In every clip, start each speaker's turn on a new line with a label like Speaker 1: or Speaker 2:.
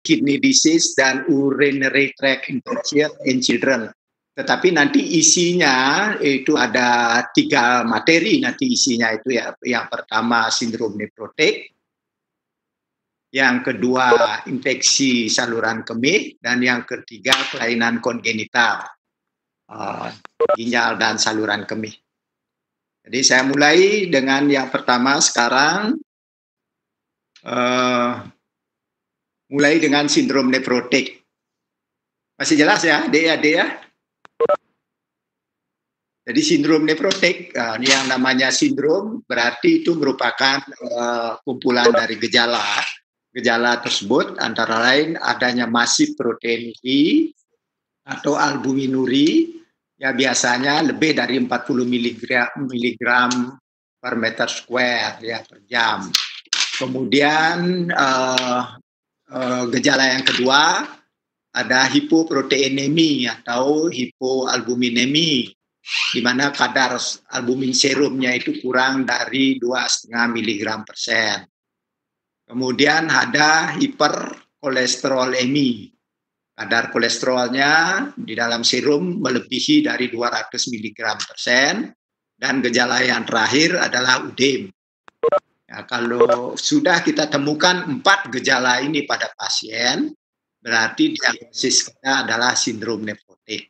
Speaker 1: kidney disease dan urinary tract infection in children. Tetapi nanti isinya itu ada 3 materi nanti isinya itu ya. Yang pertama sindrom nephrotic, yang kedua infeksi saluran kemih, dan yang ketiga kelainan kongenital ginjal dan saluran kemih. Jadi saya mulai dengan yang pertama sekarang, mulai dengan sindrom nephrotic. Masih jelas ya, Dek ya? Jadi sindrom nephrotic, yang namanya sindrom berarti itu merupakan kumpulan dari gejala. Gejala tersebut antara lain adanya masif proteinuri atau albuminuri, ya biasanya lebih dari 40 mg per meter square ya per jam. Kemudian gejala yang kedua ada hipoproteinemi atau hipoalbuminemi, di mana kadar albumin serumnya itu kurang dari 2,5 mg/%. Kemudian ada hiperkolesterolemi, kadar kolesterolnya di dalam serum melebihi dari 200 mg/%, dan gejala yang terakhir adalah udem. Ya, kalau sudah kita temukan 4 gejala ini pada pasien, berarti diagnosis kita adalah sindrom nephrotic.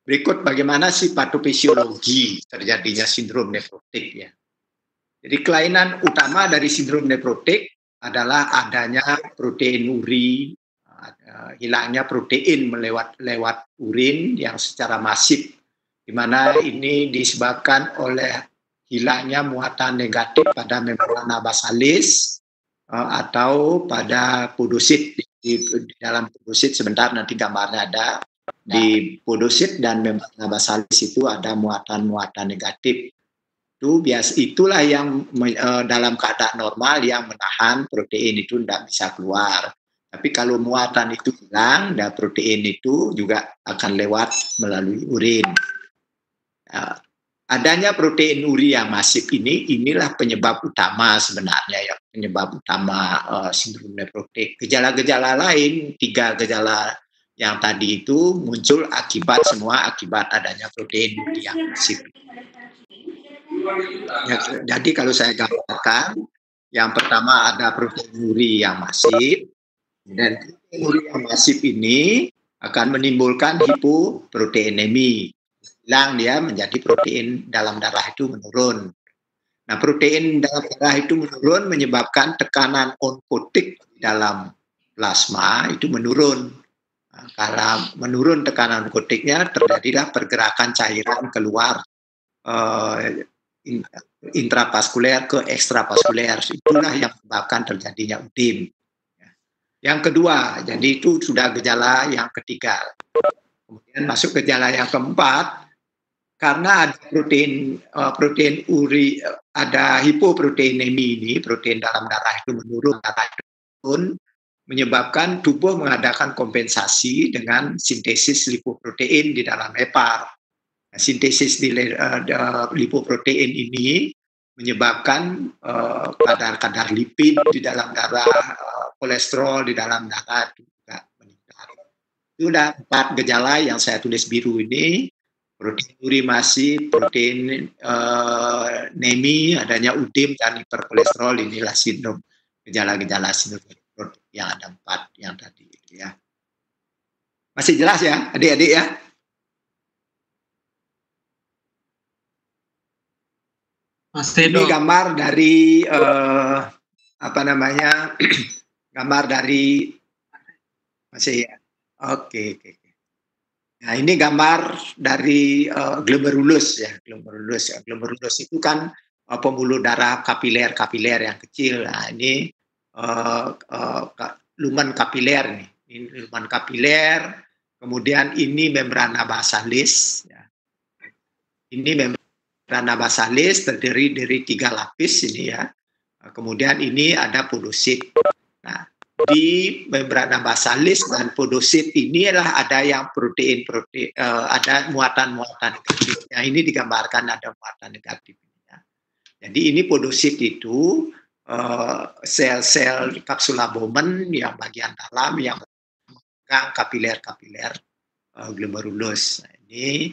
Speaker 1: Berikut bagaimana sih patofisiologi terjadinya sindrom nephrotic ya. Jadi kelainan utama dari sindrom nephrotic adalah adanya proteinuri, hilangnya protein lewat urin yang secara masif, di mana ini disebabkan oleh hilangnya muatan negatif pada membrana basalis atau pada podosit. Di dalam podosit sebentar nanti gambarnya ada. Di podosit dan membrana basalis itu ada muatan-muatan negatif. Itulah yang dalam keadaan normal yang menahan protein itu tidak bisa keluar. Tapi kalau muatan itu hilang, dan protein itu juga akan lewat melalui urin. Adanya protein uri yang masif inilah penyebab utama sebenarnya ya, penyebab utama sindrom nephrotic. Gejala-gejala lain, 3 gejala yang tadi itu muncul semua akibat adanya protein uri yang masif. Ya, jadi kalau saya gambarkan, yang pertama ada protein uri yang masif, dan protein uri yang masif ini akan menimbulkan hipoproteinemi. Hilang dia menjadi protein dalam darah itu menurun. Nah, protein dalam darah itu menurun menyebabkan tekanan onkotik dalam plasma itu menurun. Nah, karena menurun tekanan onkotiknya, terjadilah pergerakan cairan keluar intravaskuler ke ekstravaskuler. Itulah yang menyebabkan terjadinya udem. Yang kedua, jadi itu sudah gejala yang ketiga. Kemudian masuk gejala yang keempat, karena ada protein uri, ada hipoproteinemi ini, protein dalam darah itu menurun, menyebabkan tubuh mengadakan kompensasi dengan sintesis lipoprotein di dalam hepar. Nah, sintesis lipoprotein ini menyebabkan kadar-kadar lipid di dalam darah, kolesterol di dalam darah juga meningkat. Itu sudah 4 gejala yang saya tulis biru ini. Protein uri masif, protein nemi, adanya udem dan hiperkolesterol, inilah sindrom, gejala-gejala sindrom yang ada 4 yang tadi itu ya. Masih jelas ya adik-adik ya? Ini gambar dari gambar dari masih ya. Oke. Nah, ini gambar dari glomerulus ya. Glomerulus itu kan pembuluh darah kapiler yang kecil. Nah, ini lumen kapiler nih. Ini lumen kapiler. Kemudian ini membrana basalis. Ya. Ini membrana basalis terdiri dari 3 lapis ini ya. Kemudian ini ada podosit. Nah, di membrana basalis dan podosit inilah ada yang protein, ada muatan-muatan negatif. Nah, ini digambarkan ada muatan negatif. Ya. Jadi ini podosit itu sel-sel kapsula Bowman yang bagian dalam yang memegang kapiler-kapiler glomerulus. Nah, ini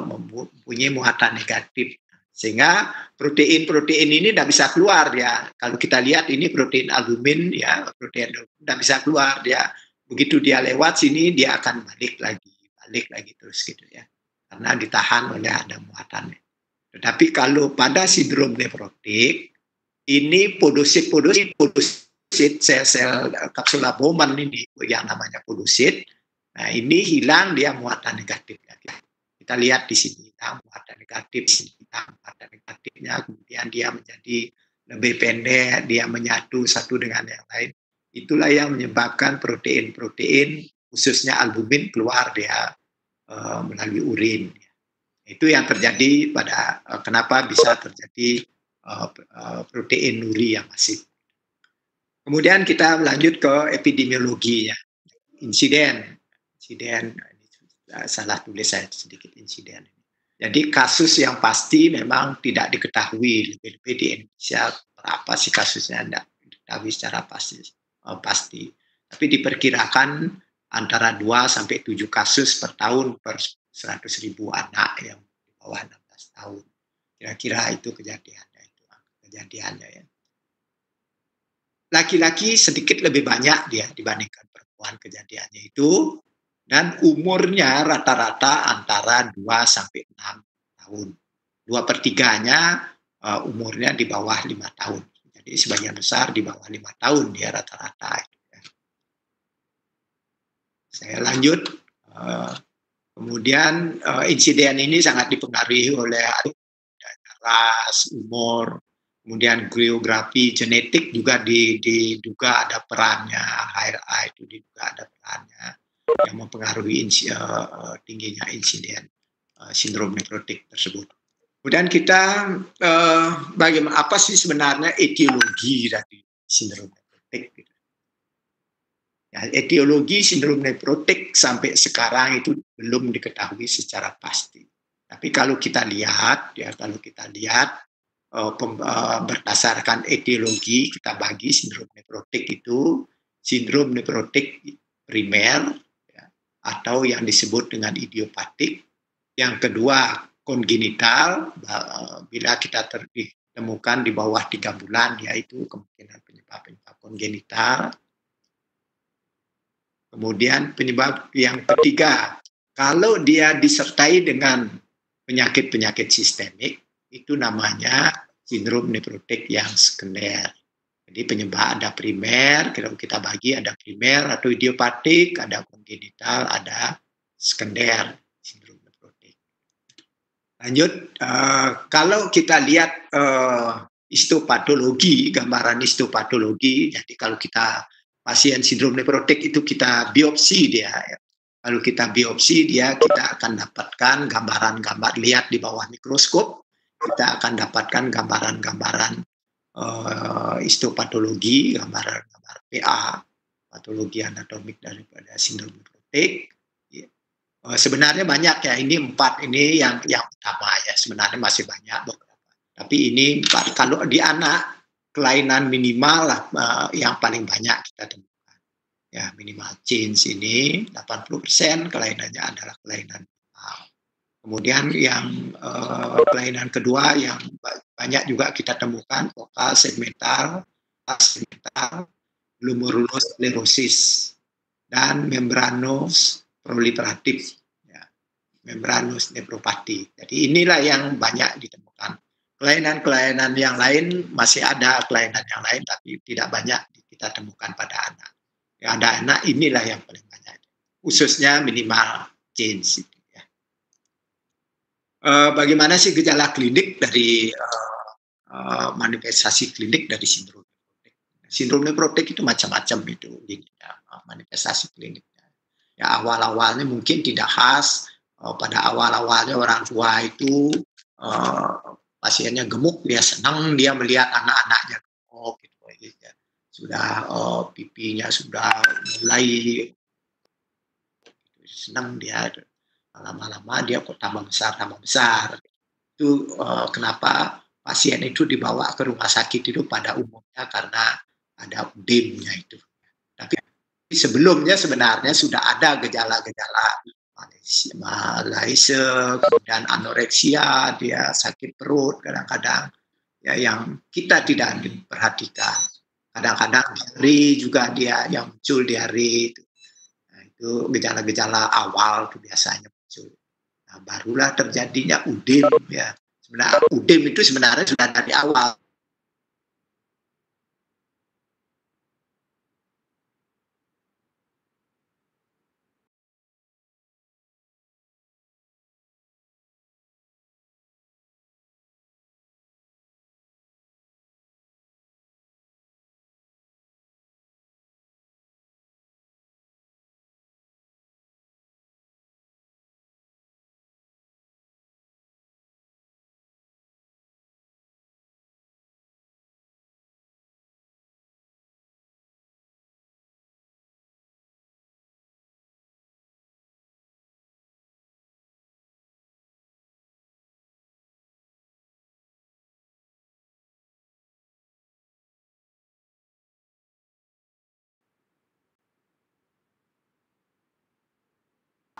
Speaker 1: mempunyai muatan negatif. Sehingga protein-protein ini tidak bisa keluar ya. Kalau kita lihat ini protein albumin ya, protein tidak bisa keluar dia. Begitu dia lewat sini dia akan balik lagi terus gitu ya. Karena ditahan oleh ada muatannya. Tetapi kalau pada sindrom nefrotik ini podosit sel-sel kapsula Bowman ini yang namanya podosit. Nah, ini hilang dia muatan negatif lagi. Kita lihat di sini muatan negatif, muatan negatifnya, kemudian dia menjadi lebih pendek, dia menyatu satu dengan yang lain. Itulah yang menyebabkan protein-protein khususnya albumin keluar dia melalui urin. Itu yang terjadi pada kenapa bisa terjadi protein nuri yang masif. Kemudian kita lanjut ke epidemiologinya, insiden salah tulis saya sedikit insiden. Jadi kasus yang pasti memang tidak diketahui lebih-lebih di Indonesia berapa sih kasusnya tidak diketahui secara pasti. Tapi diperkirakan antara 2 sampai 7 kasus per tahun per 100.000 anak yang di bawah 16 tahun. Kira-kira itu kejadiannya ya. Laki-laki sedikit lebih banyak dia dibandingkan perempuan kejadiannya itu, dan umurnya rata-rata antara 2 sampai 6 tahun. 2/3-nya umurnya di bawah 5 tahun. Jadi sebagian besar di bawah 5 tahun dia rata-rata. Saya lanjut. Kemudian insiden ini sangat dipengaruhi oleh ras, umur, kemudian geografi, genetik juga diduga ada perannya, HRA itu diduga ada perannya yang mempengaruhi tingginya insiden sindrom nefrotik tersebut. Kemudian kita bagaimana apa sih sebenarnya etiologi dari sindrom nefrotik? Ya, etiologi sindrom nefrotik sampai sekarang itu belum diketahui secara pasti. Tapi kalau kita lihat berdasarkan etiologi kita bagi sindrom nefrotik itu sindrom nefrotik primer ya, atau yang disebut dengan idiopatik. Yang kedua kongenital, bila kita ditemukan di bawah 3 bulan yaitu kemungkinan penyebab kongenital. Kemudian penyebab yang ketiga, kalau dia disertai dengan penyakit-penyakit sistemik, itu namanya sindrom nefrotik yang sekunder. Jadi penyebab ada primer, kalau kita bagi ada primer atau idiopatik, ada kongenital, ada sekunder sindrom nefrotik. Lanjut, kalau kita lihat histopatologi, gambaran histopatologi, jadi kalau kita pasien sindrom nefrotik itu kita biopsi dia. Kalau kita biopsi dia, kita akan dapatkan gambaran-gambar, lihat di bawah mikroskop, kita akan dapatkan gambaran-gambaran histopatologi, gambar-gambar PA, patologi anatomik daripada sindrom nefrotik. Sebenarnya banyak ya, ini 4 ini yang utama ya, sebenarnya masih banyak beberapa. Tapi ini 4, kalau di anak, kelainan minimal yang paling banyak kita temukan. Ya, minimal change ini 80% kelainannya adalah kelainan minimal. Kemudian yang kelainan kedua yang banyak juga kita temukan vokal segmental, glomerulosclerosis dan membranous proliferatif, ya, membranous nefropati. Jadi inilah yang banyak ditemukan. Kelainan-kelainan yang lain masih ada kelainan yang lain tapi tidak banyak kita temukan pada anak. Yang ada anak inilah yang paling banyak, khususnya minimal change. Ya. Bagaimana sih gejala klinik dari manifestasi klinik dari sindrom nefrotik? Sindrom nefrotik itu macam-macam itu manifestasi kliniknya. Ya awal-awalnya mungkin tidak khas. Pada awal-awalnya orang tua itu pasiennya gemuk, dia senang dia melihat anak-anaknya gemuk gitu ya. Sudah pipinya sudah mulai senang dia, lama-lama dia kok tambah besar. Itu kenapa pasien itu dibawa ke rumah sakit itu pada umumnya karena ada udemnya itu. Tapi sebelumnya sebenarnya sudah ada gejala-gejala malaise, kemudian anoreksia, dia sakit perut kadang-kadang ya yang kita tidak perhatikan. Kadang-kadang diare juga dia yang muncul diare itu. Nah, itu gejala-gejala awal itu biasanya muncul. Nah, barulah terjadinya udem ya. Sebenarnya udem itu sebenarnya sudah dari awal.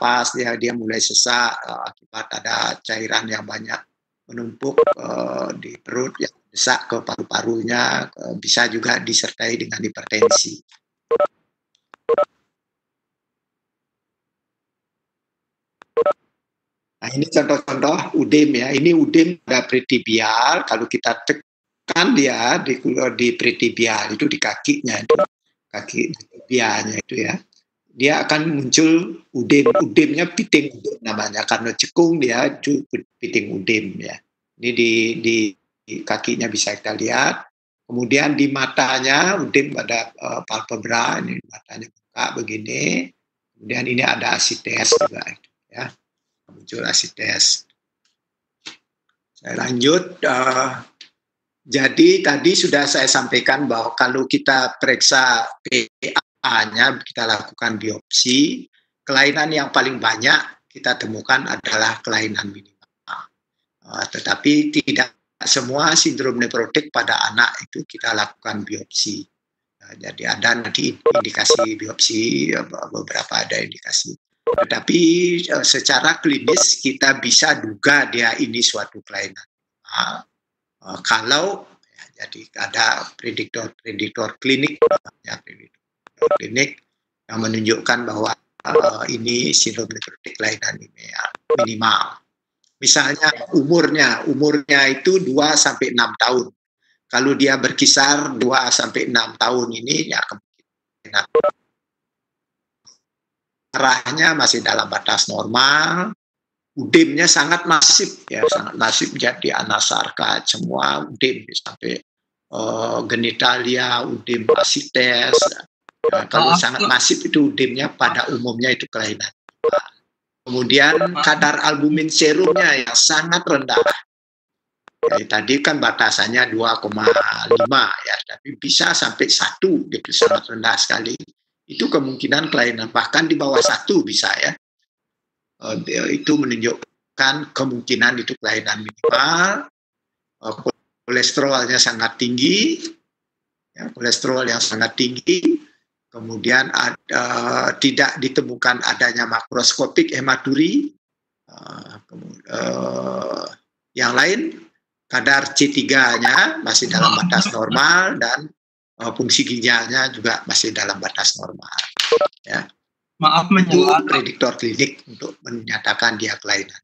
Speaker 1: Pas dia mulai sesak akibat ada cairan yang banyak menumpuk di perut yang sesak ke paru-parunya, bisa juga disertai dengan hipertensi. Nah, ini contoh-contoh udem ya. Ini udem pada pretibial. Kalau kita tekan dia di pretibial itu di kakinya itu, kaki tibianya itu ya. Dia akan muncul udem. Udemnya piting udem namanya karena cekung dia itu piting udem ya. Ini di kakinya bisa kita lihat. Kemudian di matanya udem pada palpebra, ini matanya buka begini. Kemudian ini ada asites juga ya. Muncul asites. Saya lanjut. Jadi tadi sudah saya sampaikan bahwa kalau kita periksa PA-nya, kita lakukan biopsi, kelainan yang paling banyak kita temukan adalah kelainan minimal. Tetapi tidak semua sindrom nefrotik pada anak itu kita lakukan biopsi. Jadi ada nanti indikasi biopsi, beberapa ada indikasi. Tetapi secara klinis kita bisa duga dia ini suatu kelainan. Kalau ya, jadi ada prediktor klinik, ya, prediktor klinik yang menunjukkan bahwa ini sindrom nefrotik kelainan minimal. Misalnya umurnya itu 2 sampai 6 tahun. Kalau dia berkisar 2 sampai 6 tahun ini ya kemungkinan arahnya masih dalam batas normal, udemnya sangat masif ya, sangat masif jadi anasarka semua udem sampai genitalia, udem asites. Nah, kalau sangat masif itu udemnya pada umumnya itu kelainan. Kemudian kadar albumin serumnya yang sangat rendah. Ya, tadi kan batasannya 2,5 ya, tapi bisa sampai 1 gitu, sangat rendah sekali. Itu kemungkinan kelainan, bahkan di bawah 1 bisa ya. Itu menunjukkan kemungkinan itu kelainan minimal. Kolesterolnya sangat tinggi, ya, kolesterol yang sangat tinggi. Kemudian tidak ditemukan adanya makroskopik hematuri. Yang lain, kadar C3-nya masih dalam batas normal dan fungsi ginjalnya juga masih dalam batas normal. Ya.
Speaker 2: Maaf
Speaker 1: itu prediktor klinik untuk menyatakan dia kelainan.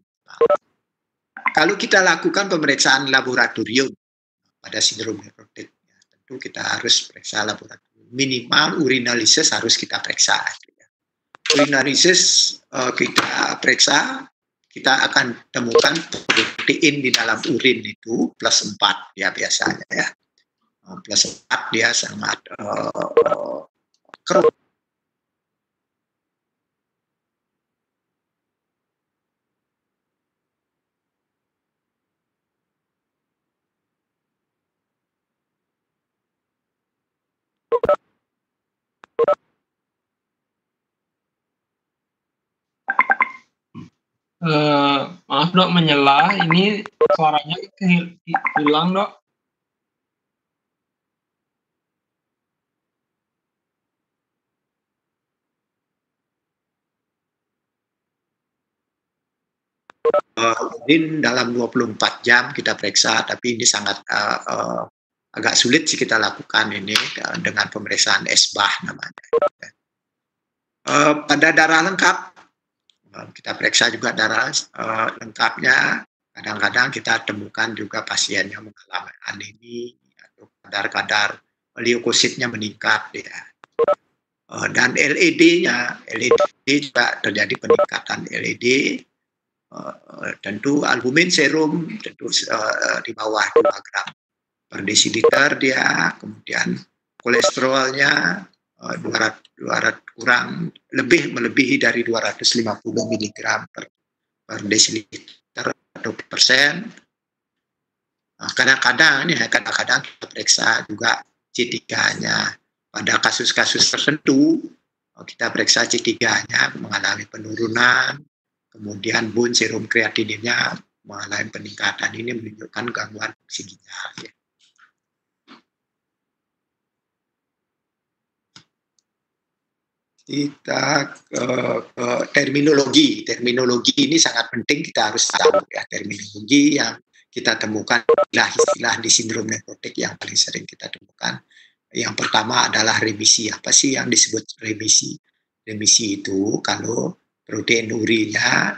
Speaker 1: Kalau kita lakukan pemeriksaan laboratorium pada sindrom nefrotik, ya, tentu kita harus periksa laboratorium. Minimal urinalisis harus kita periksa. Ya. Urinalisis kita periksa, kita akan temukan protein di dalam urin itu +4 ya biasanya ya. +4 dia sangat keruh.
Speaker 2: Maaf dok, menyela, ini suaranya hilang dok.
Speaker 1: Mungkin dalam 24 jam kita periksa, tapi ini sangat agak sulit sih kita lakukan ini dengan pemeriksaan esbah namanya. Pada darah lengkap, kita periksa juga darah lengkapnya. Kadang-kadang kita temukan juga pasien yang mengalami anemi atau kadar-kadar leukositnya meningkat ya. Dan LED-nya, LED juga terjadi peningkatan LED. Tentu albumin serum tentu di bawah 2 gram per desiliter dia, kemudian kolesterolnya 200 kurang lebih melebihi dari 250 mg per desiliter atau persen. Kadang-kadang kita periksa juga C3-nya. Pada kasus-kasus tertentu kita periksa C3-nya mengalami penurunan, kemudian bone serum kreatininnya mengalami peningkatan. Ini menunjukkan gangguan fungsi ginjal. Ya. Kita ke terminologi. Terminologi ini sangat penting, kita harus tahu ya terminologi yang kita temukan istilah di sindrom nefrotik yang paling sering kita temukan. Yang pertama adalah remisi. Apa sih yang disebut remisi? Remisi itu kalau protein urinya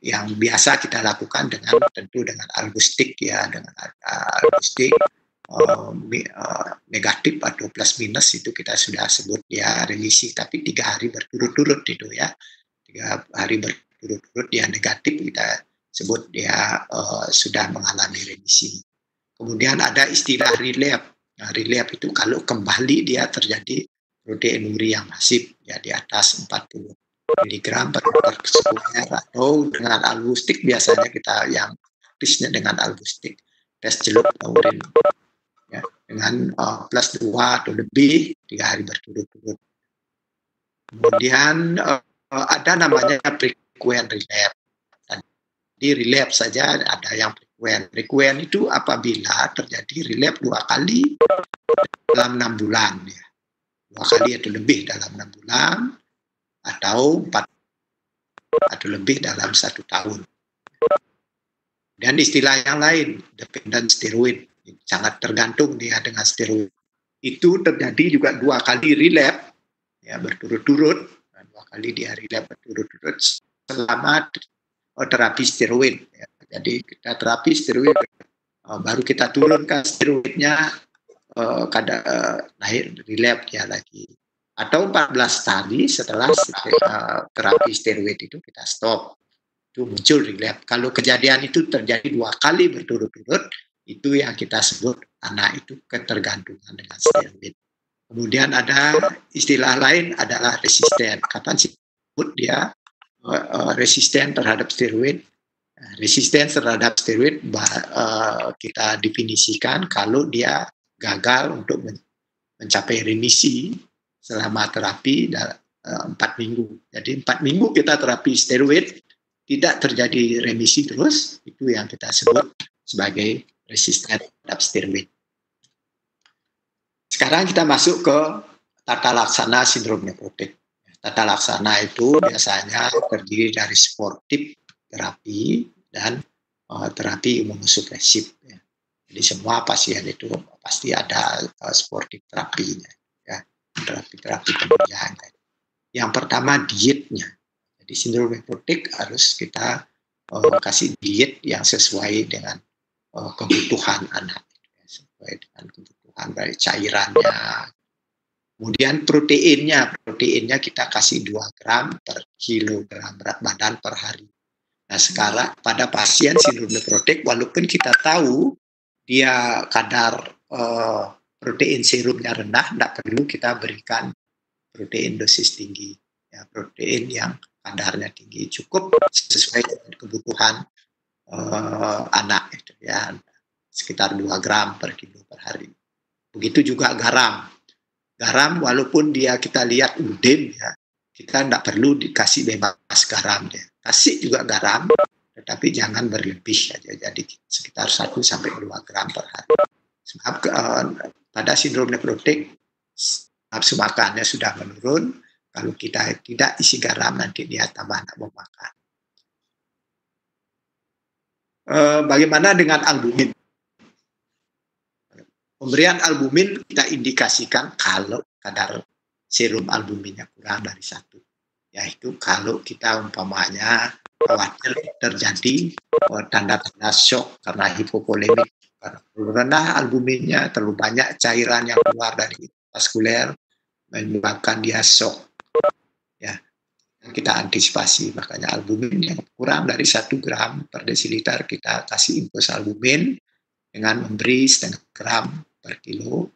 Speaker 1: yang biasa kita lakukan tentu dengan albustik ya, dengan albustik negatif atau plus minus itu kita sudah sebut ya remisi, tapi 3 hari berturut-turut itu ya, 3 hari berturut-turut dia negatif kita sebut dia sudah mengalami remisi. Kemudian ada istilah relapse. Nah, relapse itu kalau kembali dia terjadi protein uri yang masif ya di atas 40 mg per liter sekunder, atau dengan albustik biasanya kita yang tesnya dengan albustik, tes celup urin ya, dengan plus 2 atau lebih 3 hari berturut-turut. Kemudian ada namanya frequent relapse. Di relapse saja ada yang frequent. Frequent itu apabila terjadi relapse 2 kali dalam 6 bulan ya. 2 kali atau lebih dalam 6 bulan, atau 4 atau lebih dalam 1 tahun. Dan istilah yang lain, dependent steroid, sangat tergantung dia dengan steroid. Itu terjadi juga 2 kali relapse ya berturut-turut, 2 kali dia relapse berturut-turut selama terapi steroid ya. Jadi kita terapi steroid baru kita turunkan steroidnya naik relapse ya lagi, atau 14 hari setelah terapi steroid itu kita stop, itu muncul relapse. Kalau kejadian itu terjadi 2 kali berturut-turut, itu yang kita sebut anak itu ketergantungan dengan steroid. Kemudian ada istilah lain adalah resisten. Kapan sih disebut dia resisten terhadap steroid? Resisten terhadap steroid kita definisikan kalau dia gagal untuk mencapai remisi selama terapi 4 minggu. Jadi 4 minggu kita terapi steroid, tidak terjadi remisi terus, itu yang kita sebut sebagai resisten terhadap steroid. Sekarang kita masuk ke tata laksana sindrom nefrotik. Tata laksana itu biasanya terdiri dari sportif terapi dan terapi imunosupresif. Ya. Jadi semua pasien itu pasti ada sportif terapinya, ya, terapi penunjangnya. Yang pertama dietnya. Jadi sindrom nefrotik harus kita kasih diet yang sesuai dengan kebutuhan anak, ya, sesuai dengan kebutuhan dari cairannya. Kemudian proteinnya kita kasih 2 gram per kilogram berat badan per hari. Nah sekarang pada pasien sindrom nefrotik, walaupun kita tahu dia kadar protein serumnya rendah, tidak perlu kita berikan protein dosis tinggi. Ya, protein yang kadarnya tinggi cukup sesuai dengan kebutuhan anak itu ya, sekitar 2 gram per kilo per hari. Begitu juga garam. Garam walaupun dia kita lihat udin ya, kita tidak perlu dikasih bebas garam ya. Kasih juga garam, tetapi jangan berlebih saja. Jadi sekitar 1-2 gram per hari. Sebab pada sindrom nefrotik nafsu makannya sudah menurun. Kalau kita tidak isi garam, nanti dia tambah tak mau makan. Bagaimana dengan albumin? Pemberian albumin kita indikasikan kalau kadar serum albuminnya kurang dari 1. Yaitu kalau kita umpamanya khawatir terjadi tanda-tanda shock karena hipovolemik. Terlalu rendah albuminnya, terlalu banyak cairan yang keluar dari vaskuler, menyebabkan dia shock. Ya, kita antisipasi, makanya albumin yang kurang dari 1 gram per desiliter kita kasih infus albumin dengan memberi 0,5 gram per kilo.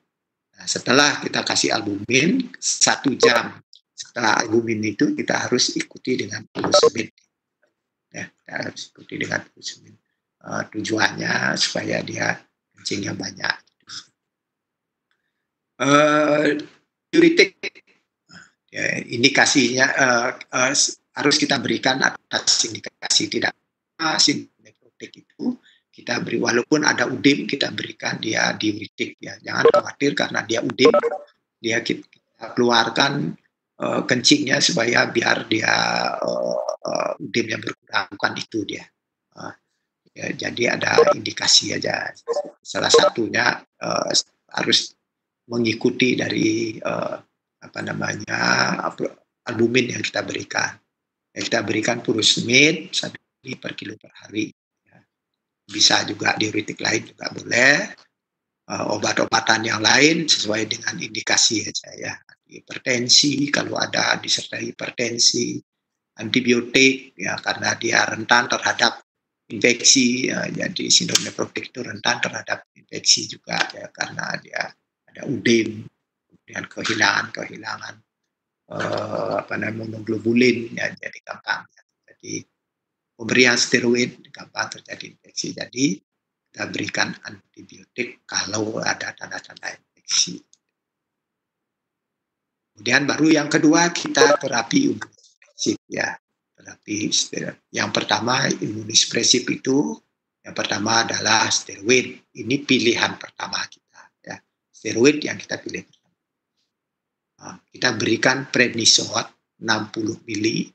Speaker 1: Nah, setelah kita kasih albumin 1 jam setelah albumin itu kita harus ikuti dengan furosemid. Ya, kita harus ikuti dengan furosemid. Tujuannya supaya dia kencingnya banyak. Diuretik, ya, indikasinya harus kita berikan atas indikasi tidak sindrom nefrotik itu kita beri, walaupun ada udim kita berikan dia diuretik, ya, jangan khawatir karena dia udim, dia kita keluarkan kencingnya supaya biar dia udimnya berkurang, bukan itu dia. Ya, jadi ada indikasi aja. Salah satunya harus mengikuti dari albumin yang kita berikan. Ya, kita berikan furosemid 1 mili per kilo per hari. Ya. Bisa juga diuretik lain juga boleh. Obat-obatan yang lain sesuai dengan indikasi aja, ya. Hipertensi kalau ada disertai hipertensi, antibiotik, ya, karena dia rentan terhadap infeksi, ya, jadi sindrom nefrotik itu rentan terhadap infeksi juga, ya, karena dia ada udim, kemudian kehilangan monoglobulin, ya, jadi gampang. Jadi pemberian steroid gampang terjadi infeksi. Jadi kita berikan antibiotik kalau ada tanda-tanda infeksi. Kemudian baru yang kedua kita terapi imunosupresif, ya. Terapi yang pertama imunosupresif itu yang pertama adalah steroid. Ini pilihan pertama kita, ya. Steroid yang kita pilih. Nah, kita berikan prednisone 60 mili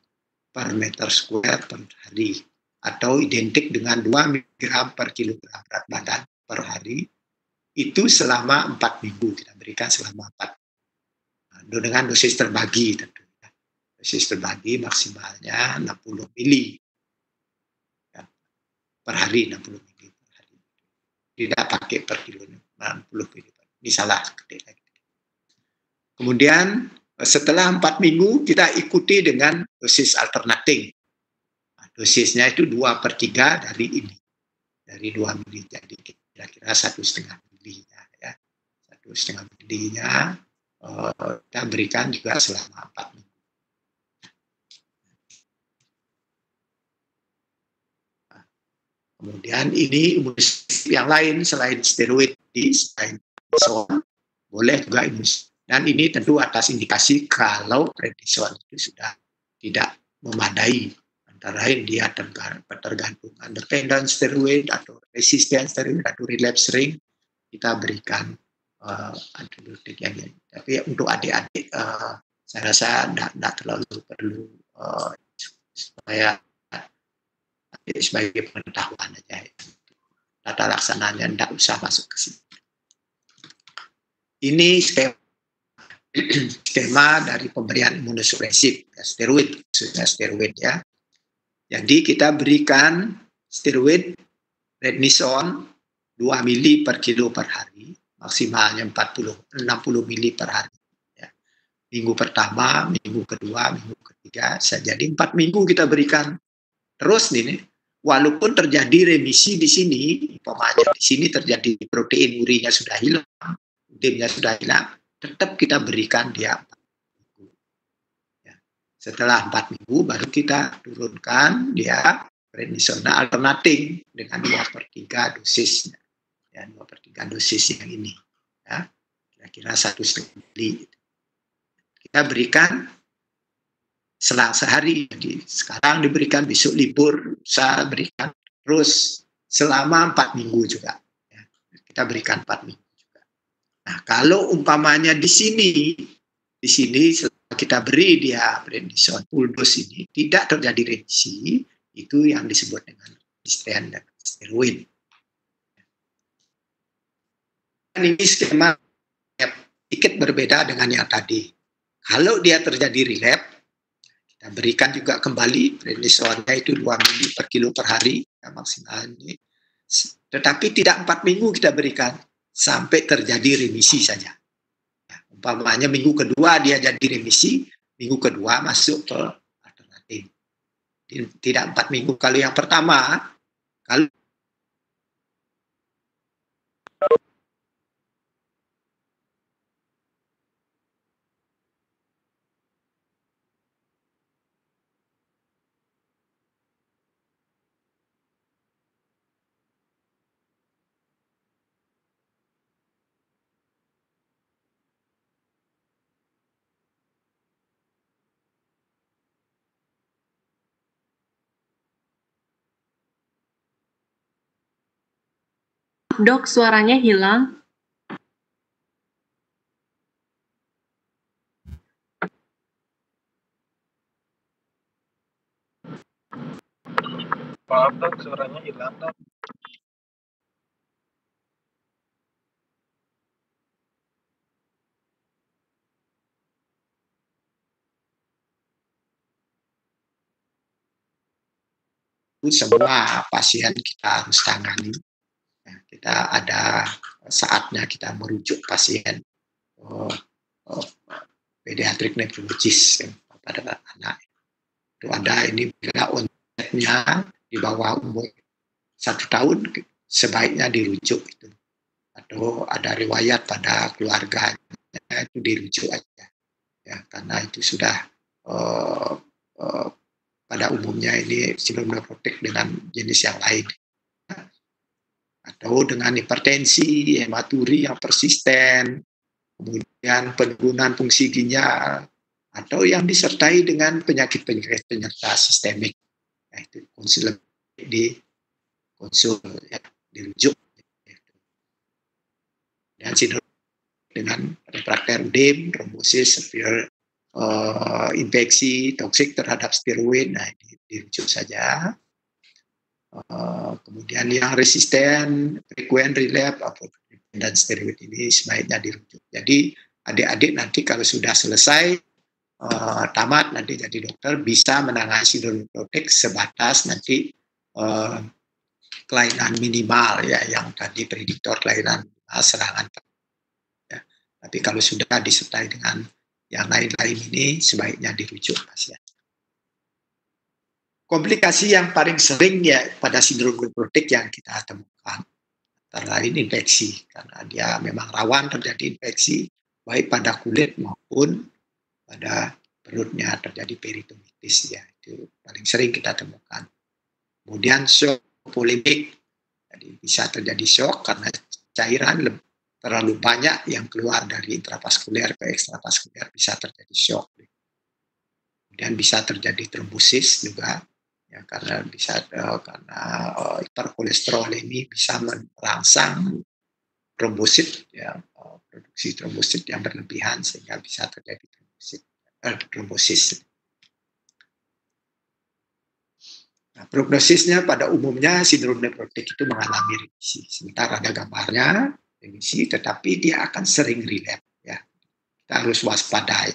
Speaker 1: per meter square per hari atau identik dengan 2 mg per kilogram berat badan per hari. Itu selama 4 minggu kita berikan selama 4 minggu dengan dosis terbagi tentu. Dosis terbagi maksimalnya 60 mili, ya, per hari, 60 mili per hari. Tidak pakai per kilo, 60 mili. Ini salah. Kemudian setelah 4 minggu kita ikuti dengan dosis alternating. Nah, dosisnya itu 2/3 dari ini. Dari 2 mili, jadi kira-kira 1,5 mili. Ya. 1,5 milinya kita berikan juga selama 4 minggu. Kemudian ini imunosupresif yang lain selain steroid, selain prednisone, boleh juga imunosupresif. Dan ini tentu atas indikasi kalau prednisone itu sudah tidak memadai. Antara lain dia tergantung dependent steroid atau resistant steroid atau relapse ring, kita berikan antibiotik yang lain. Tapi untuk adik-adik saya rasa tidak terlalu perlu supaya sebagai pengetahuan aja. Tata laksananya tidak usah masuk ke sini. Ini skema dari pemberian imunosupresif, ya, steroid, ya. Jadi kita berikan steroid prednisone 2 mili per kilo per hari, maksimalnya 60 mili per hari. Ya. Minggu pertama, minggu kedua, minggu ketiga, jadi 4 minggu kita berikan. Terus nih, walaupun terjadi remisi di sini, umpamanya di sini terjadi protein urinya sudah hilang, udimnya sudah hilang, tetap kita berikan dia 4 minggu. Ya. Setelah 4 minggu baru kita turunkan dia prednisone alternating dengan 2/3 dosisnya. Ya, 2/3 dosis yang ini. Ya. Kira-kira 1,5 mili. Kita berikan selang sehari. Jadi sekarang diberikan, besok libur, saya berikan terus selama 4 minggu juga. Ya, kita berikan 4 minggu juga. Nah, kalau umpamanya di sini setelah kita beri dia prednisone full dose ini tidak terjadi remisi, itu yang disebut dengan resisten steroid. Dan ini skema sedikit berbeda dengan yang tadi. Kalau dia terjadi relapse, kita berikan juga kembali prednisonnya itu 2 mili per kilo per hari maksimal ini. Tetapi tidak 4 minggu kita berikan sampai terjadi remisi saja. Ya, umpamanya minggu kedua dia jadi remisi, minggu kedua masuk ke alternatif. Tidak 4 minggu. Kalau yang pertama, kalau
Speaker 3: Dok, suaranya hilang.
Speaker 2: Maaf dok, suaranya hilang dok.
Speaker 1: semua pasien kita harus tangani. Ya, kita ada saatnya kita merujuk pasien pediatric nephrologist pada anak. Itu ada ini bila onsetnya di bawah umur 1 tahun sebaiknya dirujuk itu. Atau ada riwayat pada keluarga itu dirujuk aja. Ya, karena itu sudah pada umumnya ini sindrom nephrotik dengan jenis yang lain. Atau dengan hipertensi, hematuri yang persisten, kemudian penurunan fungsi ginjal, atau yang disertai dengan penyakit-penyakit penyerta sistemik. Nah, itu konsul ya, dirujuk. Dan sindrom dengan refrakter udem, trombosis, severe infeksi toksik terhadap steroid, nah ini dirujuk saja. Kemudian yang resisten, frequent relapse, dan steroid ini sebaiknya dirujuk. Jadi adik-adik nanti kalau sudah selesai tamat nanti jadi dokter bisa menangani sindrom nephrotik sebatas nanti kelainan minimal ya yang tadi prediktor kelainan serangan. Ya. Tapi kalau sudah disertai dengan yang lain-lain ini sebaiknya dirujuk pasien. Komplikasi yang paling sering ya pada sindrom nephrotik yang kita temukan antara lain infeksi, karena dia memang rawan terjadi infeksi baik pada kulit maupun pada perutnya terjadi peritonitis ya, itu paling sering kita temukan. Kemudian shock polemik, jadi bisa terjadi shock karena cairan terlalu banyak yang keluar dari intravaskuler ke ekstravaskuler, bisa terjadi shock. Kemudian bisa terjadi trombosis juga. Ya, karena bisa karena hiperkolesterolemi bisa merangsang trombosit ya, produksi trombosit yang berlebihan sehingga bisa terjadi trombosis. Nah, prognosisnya pada umumnya sindrom nephrotik itu mengalami remisi. Sementara ada gambarnya remisi, tetapi dia akan sering relapse. Ya, kita harus waspadai.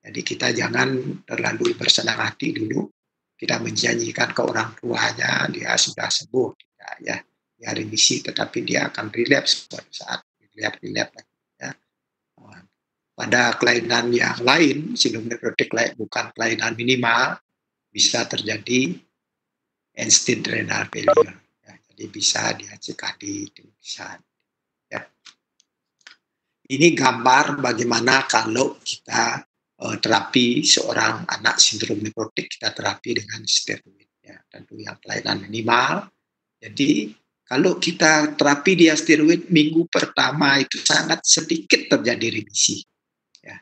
Speaker 1: Jadi kita jangan terlalu bersenang hati dulu. Kita menjanjikan ke orang tuanya dia sudah sembuh, tidak ya, dia remisi, tetapi dia akan relapse pada saat relapse ya. Pada kelainan yang lain, sindrom nephrotik bukan kelainan minimal, bisa terjadi end-stage renal failure. Ya, jadi bisa dia CKD, bisa. Ya. Ini gambar bagaimana kalau kita terapi seorang anak sindrom nephrotik, kita terapi dengan steroid ya, tentu yang kelainan minimal. Jadi kalau kita terapi dia steroid minggu pertama itu sangat sedikit terjadi remisi ya,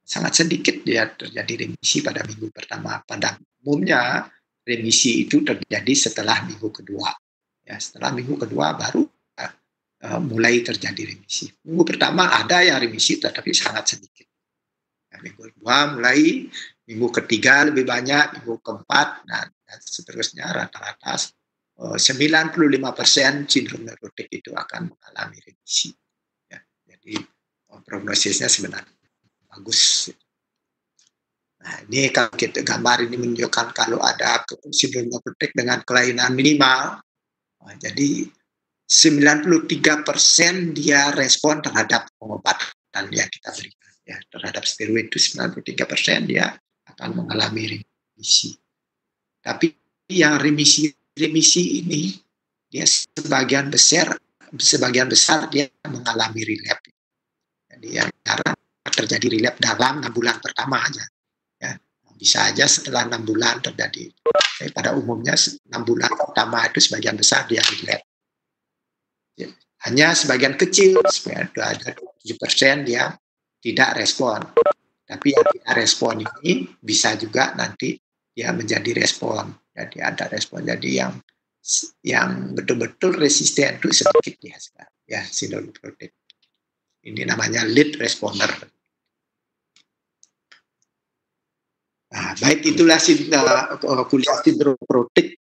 Speaker 1: sangat sedikit dia terjadi remisi pada minggu pertama. Pada umumnya remisi itu terjadi setelah minggu kedua. Ya, setelah minggu kedua baru mulai terjadi remisi. Minggu pertama ada yang remisi tetapi sangat sedikit. Ya, minggu kedua mulai, minggu ketiga lebih banyak, minggu keempat, dan seterusnya rata-rata 95% sindrom neurotik itu akan mengalami remisi. Ya, jadi prognosisnya sebenarnya bagus. Nah, ini kalau kita gambar ini menunjukkan kalau ada sindrom neurotik dengan kelainan minimal, jadi 93% dia respon terhadap pengobatan yang kita berikan. Ya, terhadap steroid itu 93% dia akan mengalami remisi. Tapi yang remisi ini dia sebagian besar dia mengalami relapse. Jadi yang terjadi relapse dalam 6 bulan pertama aja. Ya, bisa aja setelah 6 bulan terjadi. Tapi pada umumnya 6 bulan pertama itu sebagian besar dia relapse. Ya, hanya sebagian kecil, ada 7% dia tidak respon. Tapi yang tidak respon ini bisa juga nanti dia menjadi respon. Jadi ada respon. Jadi yang betul-betul resisten itu sedikit ya sekarang. Ya, sindrom neurotik. Ini namanya lead responder. Nah, baik itulah kuliah sindrom neurotik.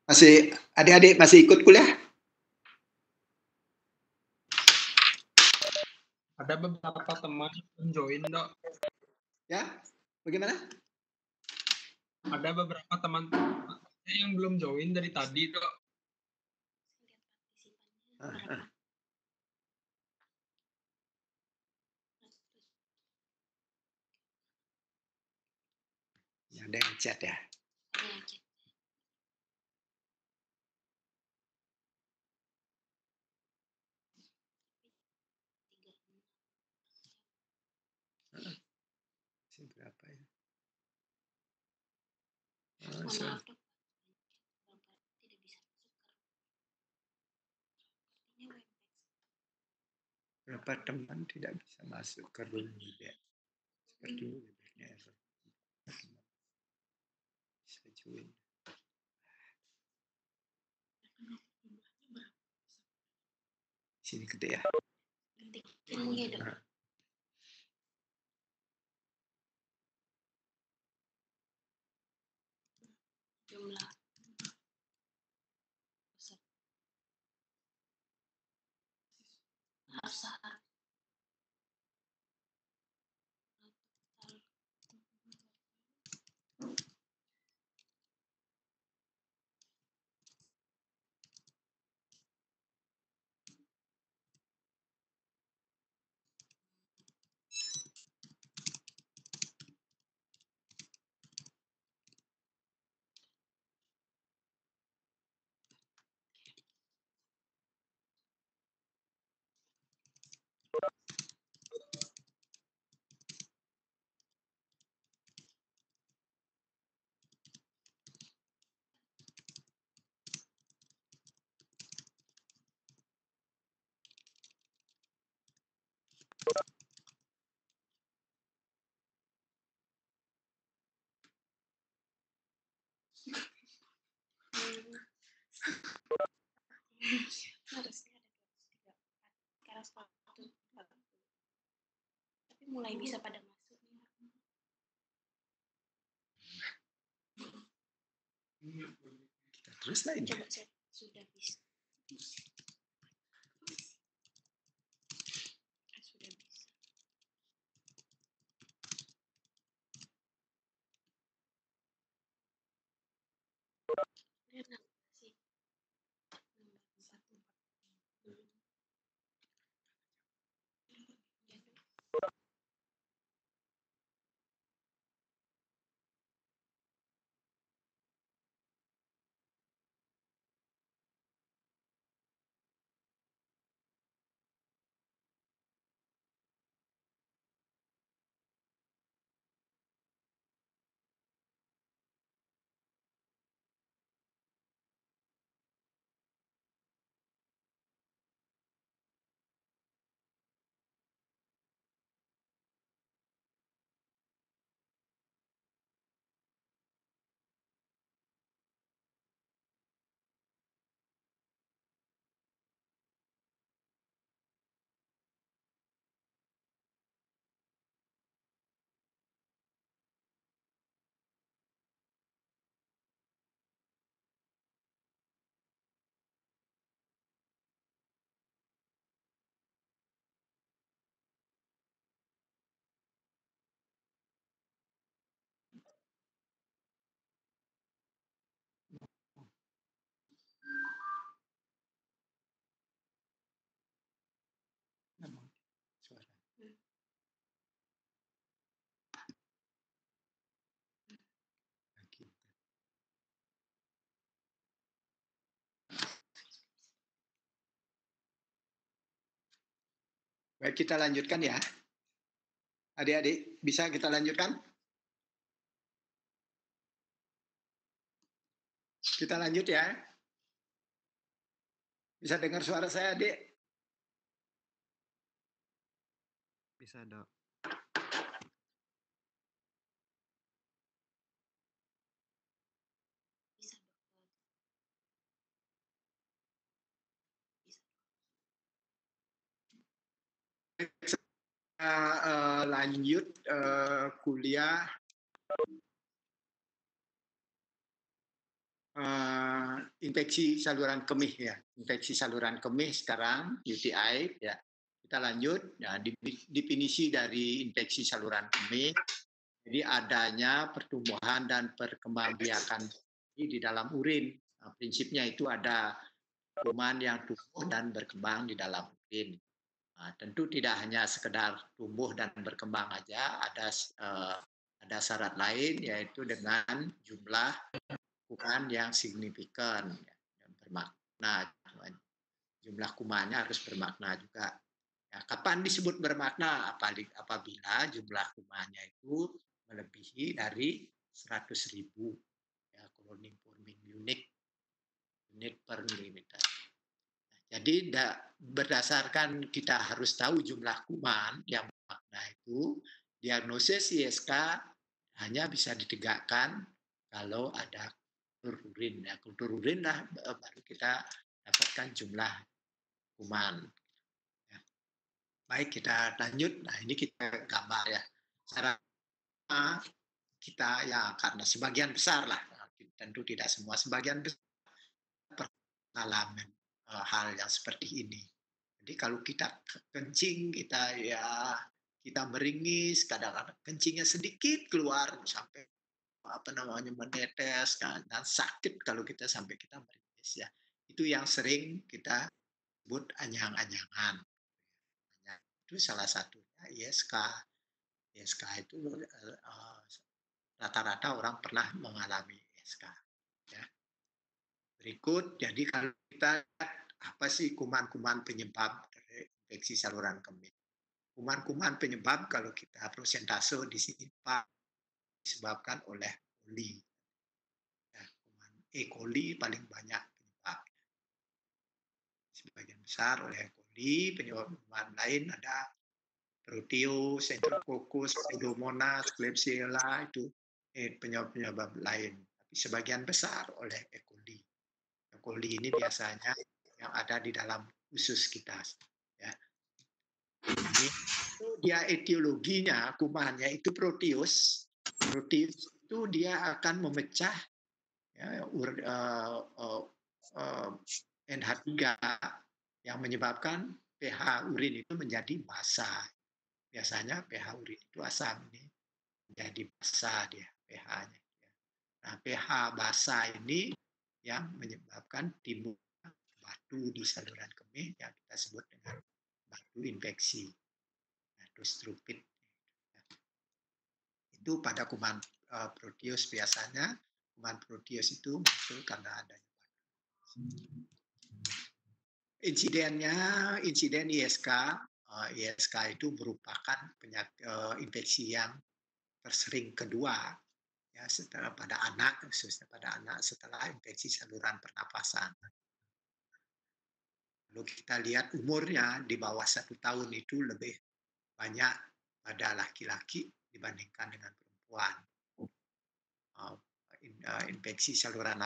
Speaker 1: Masih adik-adik masih ikut kuliah?
Speaker 2: Ada beberapa teman yang join, Dok.
Speaker 1: Ya, bagaimana?
Speaker 2: Ada beberapa teman yang belum join dari tadi, Dok.
Speaker 1: Ada yang chat ya. Berapa ya? Berapa teman tidak bisa masuk ke room juga. Seperti webnya bisa join. Sini gede ya. Nah.
Speaker 3: Jumlah harusnya ada 234 tapi mulai bisa pada masuk
Speaker 1: Kita terus lain.
Speaker 3: Coba saya sudah bisa.
Speaker 1: Baik, kita lanjutkan ya. Adik-adik, bisa kita lanjutkan? Kita lanjut ya. Bisa dengar suara saya, adik?
Speaker 4: Bisa, Dok.
Speaker 3: Bisa dokter. Bisa.
Speaker 1: Lanjut kuliah infeksi saluran kemih ya. Infeksi saluran kemih sekarang UTI ya. Kita lanjut ya, definisi dari infeksi saluran kemih. Jadi adanya pertumbuhan dan perkembangbiakan di dalam urin. Nah, prinsipnya itu ada kuman yang tumbuh dan berkembang di dalam urin. Nah, tentu tidak hanya sekedar tumbuh dan berkembang aja, ada syarat lain yaitu dengan jumlah kuman yang signifikan yang bermakna. Jumlah kumannya harus bermakna juga. Ya, kapan disebut bermakna? Apabila jumlah kumannya itu melebihi dari 100.000 ya, colony forming unit per milimeter. Jadi berdasarkan kita harus tahu jumlah kuman yang bermakna itu, diagnosis ISK hanya bisa ditegakkan kalau ada kultur urin. Ya, kultur urin lah baru kita dapatkan jumlah kuman. Ya. Baik, kita lanjut. Nah, ini kita gambar ya. Secara kita ya karena sebagian besar lah, tentu tidak semua, sebagian besar pengalaman hal yang seperti ini. Jadi kalau kita kencing, kita meringis, kadang-kadang kencingnya sedikit keluar sampai menetes kan, dan sakit kalau kita sampai kita meringis ya. Itu yang sering kita sebut anyang-anyangan. Itu salah satunya ISK. ISK itu rata-rata orang pernah mengalami ISK. Ya. Berikut, jadi kalau kita apa sih kuman-kuman penyebab dari infeksi saluran kemih? Kuman-kuman penyebab kalau kita prosentase di sini disebabkan oleh coli. Ya, kuman E. coli paling banyak penyebab. Sebagian besar oleh E. coli, penyebab kuman lain ada Proteus, Enterococcus, Pseudomonas, Klebsiella itu penyebab-penyebab lain. Tapi sebagian besar oleh E. coli. E. coli ini biasanya yang ada di dalam usus kita. Ya. Ini dia etiologinya, kumannya itu Proteus. Proteus itu dia akan memecah ya, NH3 yang menyebabkan pH urin itu menjadi basa. Biasanya pH urin itu asam, ini menjadi basa dia pH-nya. Nah, pH basa ini yang menyebabkan timbul batu di saluran kemih yang kita sebut dengan batu infeksi, batu strupit. Itu pada kuman Proteus biasanya. Kuman Proteus itu muncul karena adanya batu. Insiden ISK, ISK itu merupakan infeksi yang tersering kedua ya setelah pada anak, khususnya pada anak setelah infeksi saluran pernapasan. Kalau kita lihat umurnya di bawah 1 tahun itu lebih banyak pada laki-laki dibandingkan dengan perempuan. Infeksi saluran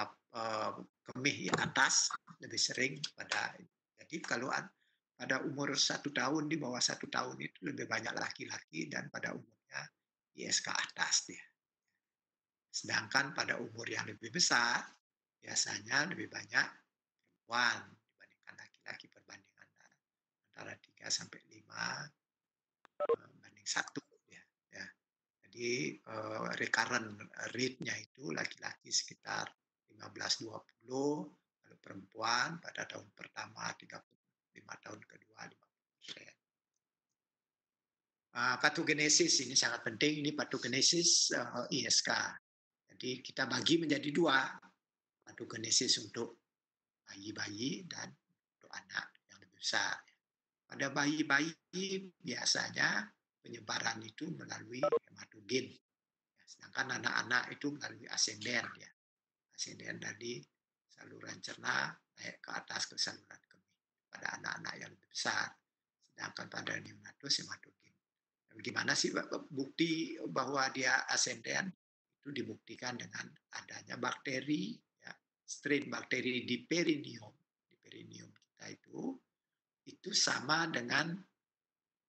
Speaker 1: kemih atas lebih sering pada. Jadi kalau pada umur 1 tahun, di bawah 1 tahun itu lebih banyak laki-laki dan pada umurnya ISK atas dia. Sedangkan pada umur yang lebih besar biasanya lebih banyak perempuan dibandingkan laki-laki, perbandingan antara 3 sampai 5 banding 1 ya. Jadi recurrent rate-nya itu laki-laki sekitar 15-20, kalau perempuan pada tahun pertama 35 tahun kedua 50%. Patogenesis ini sangat penting, ini patogenesis ISK. Jadi kita bagi menjadi 2, patogenesis untuk bayi-bayi dan untuk anak yang lebih besar. Pada bayi-bayi biasanya penyebaran itu melalui hematogen. Ya, sedangkan anak-anak itu melalui asenden ya. Asenden dari saluran cerna naik ke atas ke saluran kemih pada anak-anak yang lebih besar. Sedangkan pada neonatus hematogen. Bagaimana sih bukti bahwa dia asenden? Itu dibuktikan dengan adanya bakteri, ya, strain bakteri di perinium. Di perinium kita itu sama dengan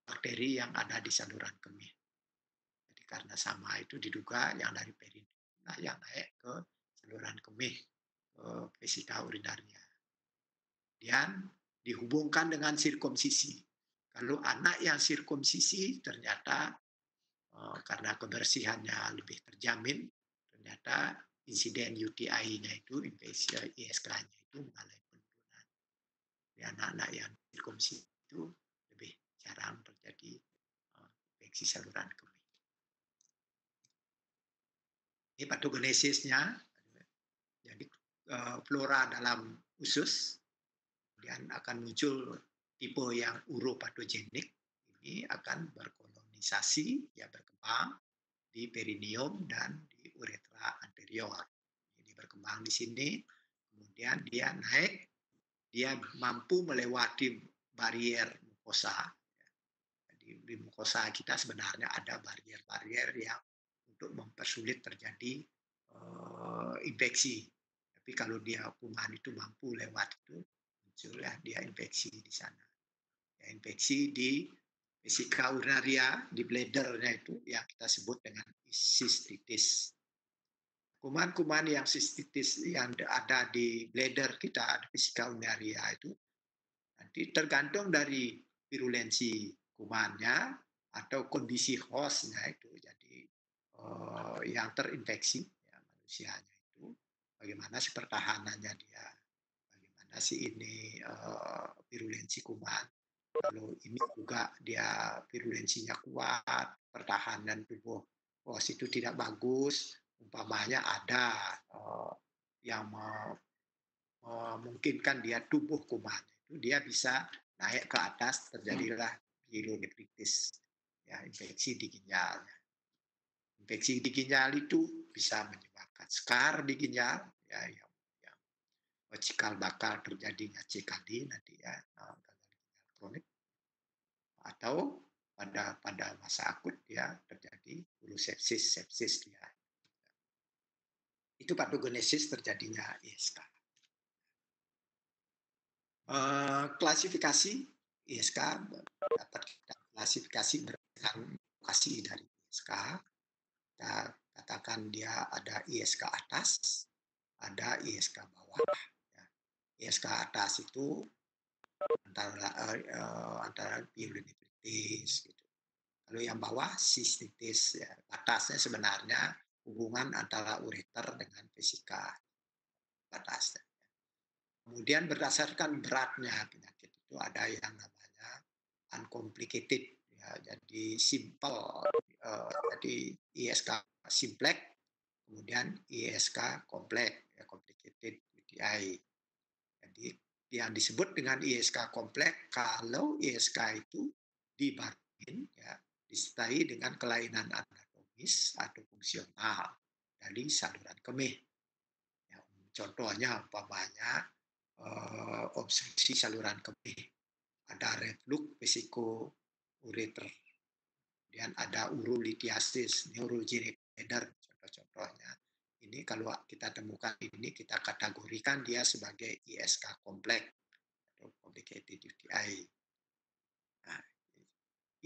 Speaker 1: bakteri yang ada di saluran kemih. Jadi karena sama itu diduga yang dari perinium, nah yang naik ke saluran kemih, ke vesika urinaria. Dan dihubungkan dengan sirkumsisi. Kalau anak yang sirkumsisi ternyata karena kebersihannya lebih terjamin, ternyata insiden UTI-nya itu, infeksi ISK-nya itu mengalami penurunan. Di anak-anak yang sirkumsisi itu lebih jarang terjadi infeksi saluran kemih. Ini patogenesisnya, jadi flora dalam usus, kemudian akan muncul tipe yang uropatogenik, ini akan berkolonisasi, ya berkembang di perinium dan di uretra anterior. Ini berkembang di sini, kemudian dia naik, dia mampu melewati barier mukosa. Jadi di mukosa kita sebenarnya ada barier-barier yang untuk mempersulit terjadi infeksi. Tapi kalau dia kuman itu mampu lewat itu, muncullah dia infeksi di sana. Ya, infeksi di vesika urinaria, di bladdernya itu yang kita sebut dengan sistitis. Kuman-kuman yang sistitis yang ada di bladder kita, di vesika urinaria itu, nanti tergantung dari virulensi kumannya atau kondisi hostnya itu. Jadi yang terinfeksi ya, manusianya itu, bagaimana sih pertahanannya dia, bagaimana sih ini virulensi kuman. Kalau ini juga dia virulensinya kuat, pertahanan tubuh host itu tidak bagus, umpamanya ada yang memungkinkan dia tubuh kuman, itu dia bisa naik ke atas, terjadilah pielonefritis, ya, infeksi di ginjal. Infeksi di ginjal itu bisa menyebabkan skar di ginjal, ya, yang cikal bakal terjadinya CKD nanti ya, gagal ginjal kronik, atau pada masa akut ya terjadi sepsis dia. Itu patogenesis terjadinya ISK. Klasifikasi ISK dapat kita klasifikasi berdasarkan lokasi dari ISK. Kita katakan dia ada ISK atas, ada ISK bawah. Ya. ISK atas itu antara pielonefritis gitu. Kalau yang bawah sistitis, ya. Batasnya sebenarnya hubungan antara ureter dengan vesika, batasnya. Kemudian berdasarkan beratnya penyakit itu ada yang namanya uncomplicated, ya, jadi simple, jadi ISK simplex, kemudian ISK kompleks, ya, complicated UTI. Jadi yang disebut dengan ISK kompleks kalau ISK itu dibarengi, ya, disertai dengan kelainan anatomis atau fungsional dari saluran kemih. Ya, contohnya umpamanya obstruksi saluran kemih, ada reflux vesiko ureter, kemudian ada urolithiasis, neurogenic bladder, contoh-contohnya. Ini kalau kita temukan ini, kita kategorikan dia sebagai ISK kompleks atau complicated UTI. Nah,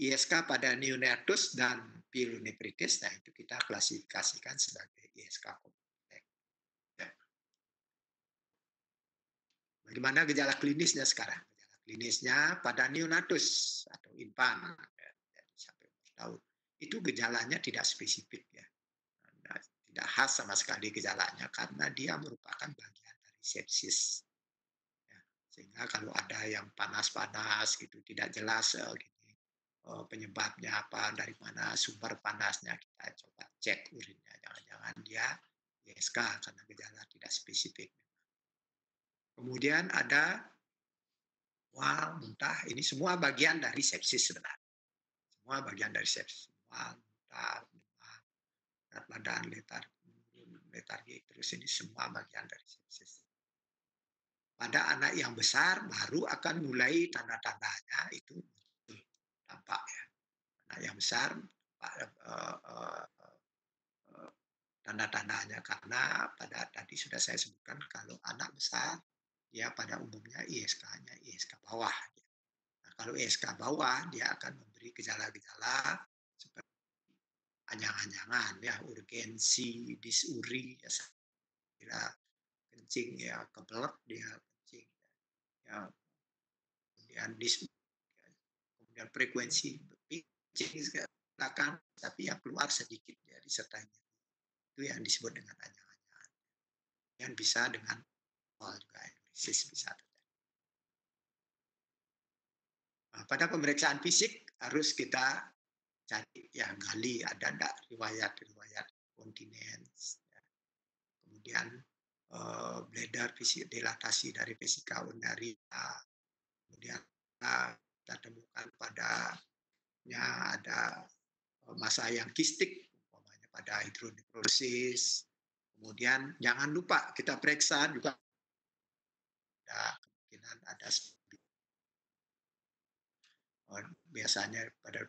Speaker 1: ISK pada neonatus dan pielonefritis, nah itu kita klasifikasikan sebagai ISK kompleks. Ya. Bagaimana gejala klinisnya sekarang? Gejala klinisnya pada neonatus atau infant, ya, sampai umur tahun, itu gejalanya tidak spesifik, ya. Nah, tidak khas sama sekali gejalanya karena dia merupakan bagian dari sepsis. Ya. Sehingga kalau ada yang panas-panas gitu tidak jelas penyebabnya apa, dari mana sumber panasnya, kita coba cek urinnya, jangan-jangan dia ISK karena gejala tidak spesifik. Kemudian ada mual, muntah, ini semua bagian dari sepsis sebenarnya. Semua bagian dari sepsis. Mual, muntah, demam, berat badan, letargi, terus ini semua bagian dari sepsis. Pada anak yang besar baru akan mulai tanda-tandanya itu muncul tampak ya. Anak yang besar tanda-tandanya karena pada tadi sudah saya sebutkan kalau anak besar dia pada umumnya ISK-nya ISK bawah. Nah, kalau ISK bawah dia akan memberi gejala-gejala seperti anyang-anyangan ya, urgensi, disuri ya, kira kencing ya, kebelet dia kencing ya, kemudian kemudian frekuensi kencing silakan tapi yang keluar sedikit ya disertainya itu yang disebut dengan anyang-anyangan yang bisa dengan juga analisis bisa terjadi. Nah, pada pemeriksaan fisik harus kita cari ya gali ada enggak riwayat kontinens ya. Kemudian bladder fisik dilatasi dari vesika urinaria, kemudian kita temukan padanya ada masa yang kistik umpamanya pada hidronefrosis. Kemudian jangan lupa kita periksa juga ada kemungkinan ada biasanya pada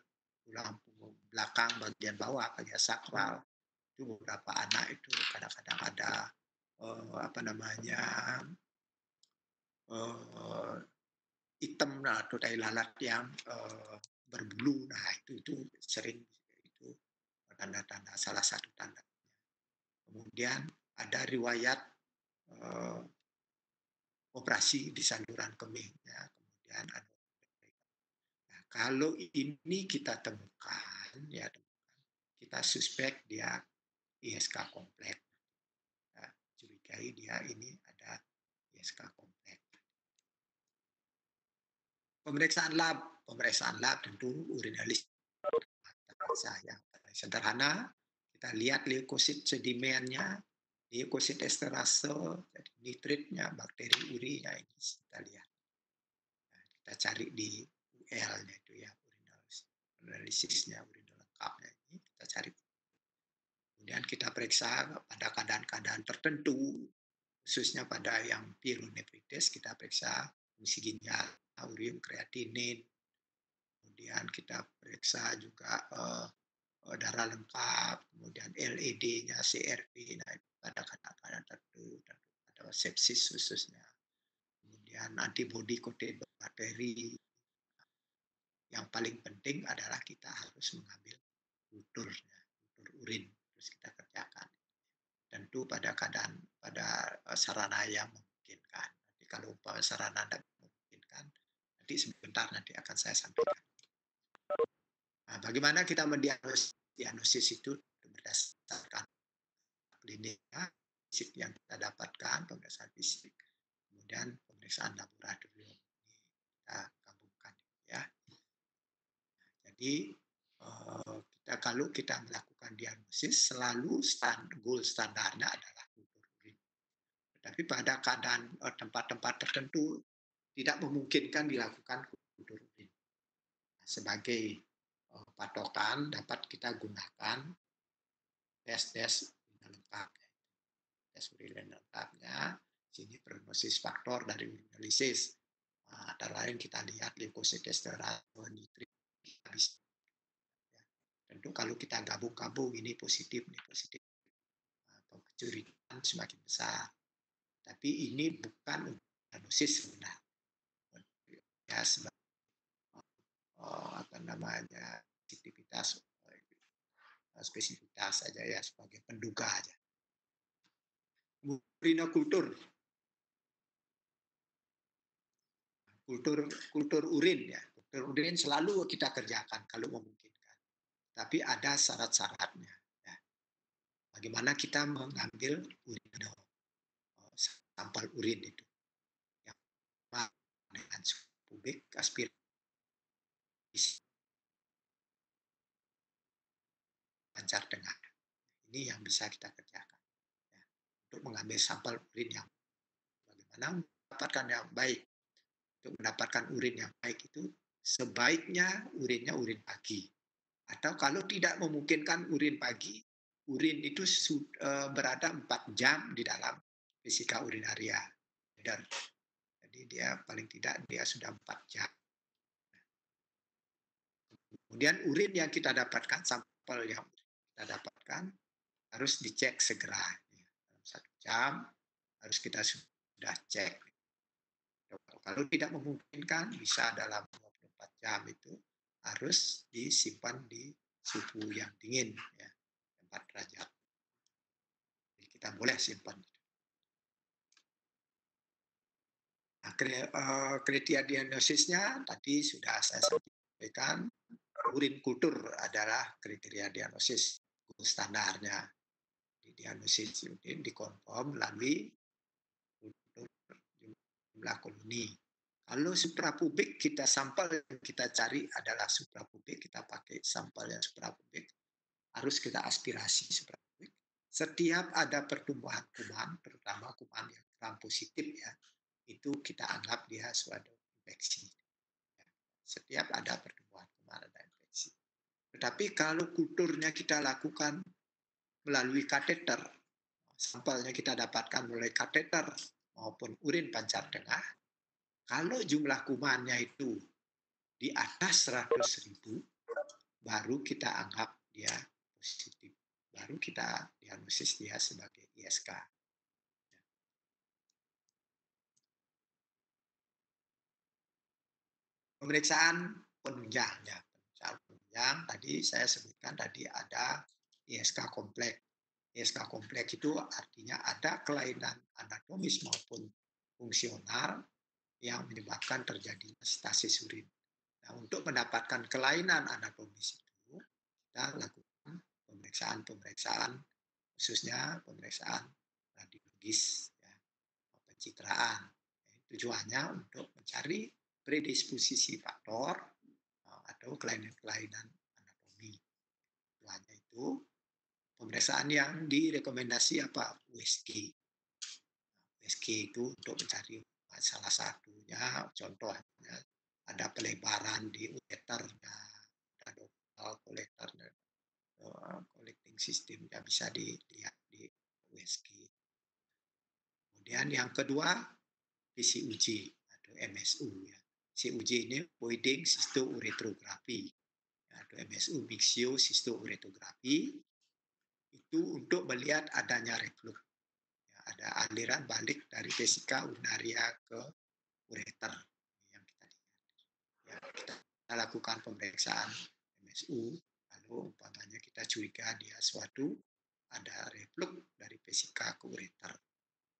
Speaker 1: tulang punggung belakang bagian bawah bagian sakral itu beberapa anak itu kadang-kadang ada hitam atau tai lalat yang berbulu. Nah itu sering itu tanda-tanda salah satu tanda. Kemudian ada riwayat operasi di saluran kemih ya. Kemudian ada nah, kalau ini kita temukan ya kita suspek dia ISK kompleks. Ya, curigai dia ini ada ISK kompleks. Pemeriksaan lab tentu urinalis yang sederhana. Kita lihat leukosit sedimennya, leukosit esterase, jadi nitritnya, bakteri urinya ini kita lihat. Nah, kita cari di UL-nya itu ya, urinalisisnya, urinal lengkapnya ini kita cari. Kemudian kita periksa pada keadaan-keadaan tertentu, khususnya pada yang pyelonefritis kita periksa fungsi ginjal, urium, kreatinin. Kemudian kita periksa juga darah lengkap, kemudian LED-nya, CRP, nah pada keadaan tertentu, ada sepsis khususnya. Kemudian antibody coated bakteri. Yang paling penting adalah kita harus mengambil kulturnya, kultur urin, terus kita kerjakan. Tentu pada sarana yang memungkinkan. Nanti kalau sarana tidak memungkinkan, nanti sebentar nanti akan saya sampaikan. Nah, bagaimana kita mendiagnosis itu berdasarkan kliniknya, fisik yang kita dapatkan, pemeriksaan fisik, kemudian pemeriksaan laboratorium ini kita gabungkan ya. Nah, jadi kalau kita melakukan diagnosis selalu gold standarnya adalah kultur urin. Tetapi pada keadaan tempat-tempat tertentu tidak memungkinkan dilakukan kultur urin. Nah, sebagai patokan dapat kita gunakan tes urin lengkapnya. Tes urin lengkapnya, sini prognosis faktor dari urinalisis. Nah, antara lain kita lihat leukosit esterase, nitrit, ya. Tentu kalau kita gabung-gabung ini positif, atau kecurigaan semakin besar. Tapi ini bukan diagnosis sebenarnya. Ya, sebagai spesifitas saja ya sebagai penduga aja. Urinokultur, kultur urin ya, kultur urin selalu kita kerjakan kalau memungkinkan. Tapi ada syarat-syaratnya. Ya. Bagaimana kita mengambil sampel urin itu, yang dengan publik aspirasi lancar dengar. Ini yang bisa kita kerjakan. Untuk mengambil sampel urin yang bagaimana mendapatkan yang baik. untuk mendapatkan urin yang baik itu sebaiknya urinnya urin pagi. Atau kalau tidak memungkinkan urin pagi, urin itu berada 4 jam di dalam vesika urinaria. Jadi dia paling tidak dia sudah 4 jam. Kemudian urin yang kita dapatkan, sampel yang kita dapatkan harus dicek segera. Dalam 1 jam harus kita sudah cek. Kalau tidak memungkinkan bisa dalam 24 jam itu harus disimpan di suhu yang dingin, ya, 4 derajat. Jadi kita boleh simpan. Nah, kriteria diagnosisnya tadi sudah saya sampaikan. Urin kultur adalah kriteria diagnosis standarnya. Di diagnosis urin dikonfirm melalui kultur jumlah koloni. Kalau suprapubik kita sampel yang kita cari adalah suprapubik, kita pakai sampel yang suprapubik, harus kita aspirasi suprapubik. Setiap ada pertumbuhan kuman, terutama kuman yang gram positif ya, itu kita anggap dia suatu infeksi. Setiap ada pertumbuhan kuman ada infeksi. Tetapi kalau kulturnya kita lakukan melalui kateter, sampelnya kita dapatkan melalui kateter maupun urin pancar tengah, kalau jumlah kumannya itu di atas 100.000, baru kita anggap dia positif. Baru kita diagnosis dia sebagai ISK. Pemeriksaan penunjangnya. Pemeriksaan penunjang tadi saya sebutkan tadi ada ISK kompleks. ISK kompleks itu artinya ada kelainan anatomis maupun fungsional yang menyebabkan terjadinya stasis urin. Nah, untuk mendapatkan kelainan anatomis itu, kita lakukan pemeriksaan-pemeriksaan, khususnya pemeriksaan radiologis, ya, pencitraan. Tujuannya untuk mencari predisposisi faktor atau kelainan-kelainan anatomi. Tujuannya itu pemeriksaan yang direkomendasi apa? USG. USG itu untuk mencari salah satunya, contohnya ada pelebaran di ureternya, ada dorsal kolektornya, collecting system ya bisa dilihat di USG. Kemudian yang kedua PCUG atau MSU ya. PCUG ini voiding cystoureterografi atau MSU mixio cystoureterografi itu untuk melihat adanya reflux. Ya, ada aliran balik dari vesika urinaria ke ureter yang kita lihat. Ya, kita lakukan pemeriksaan MSU, lalu umpamanya kita curiga dia suatu ada reflux dari vesika ke ureter.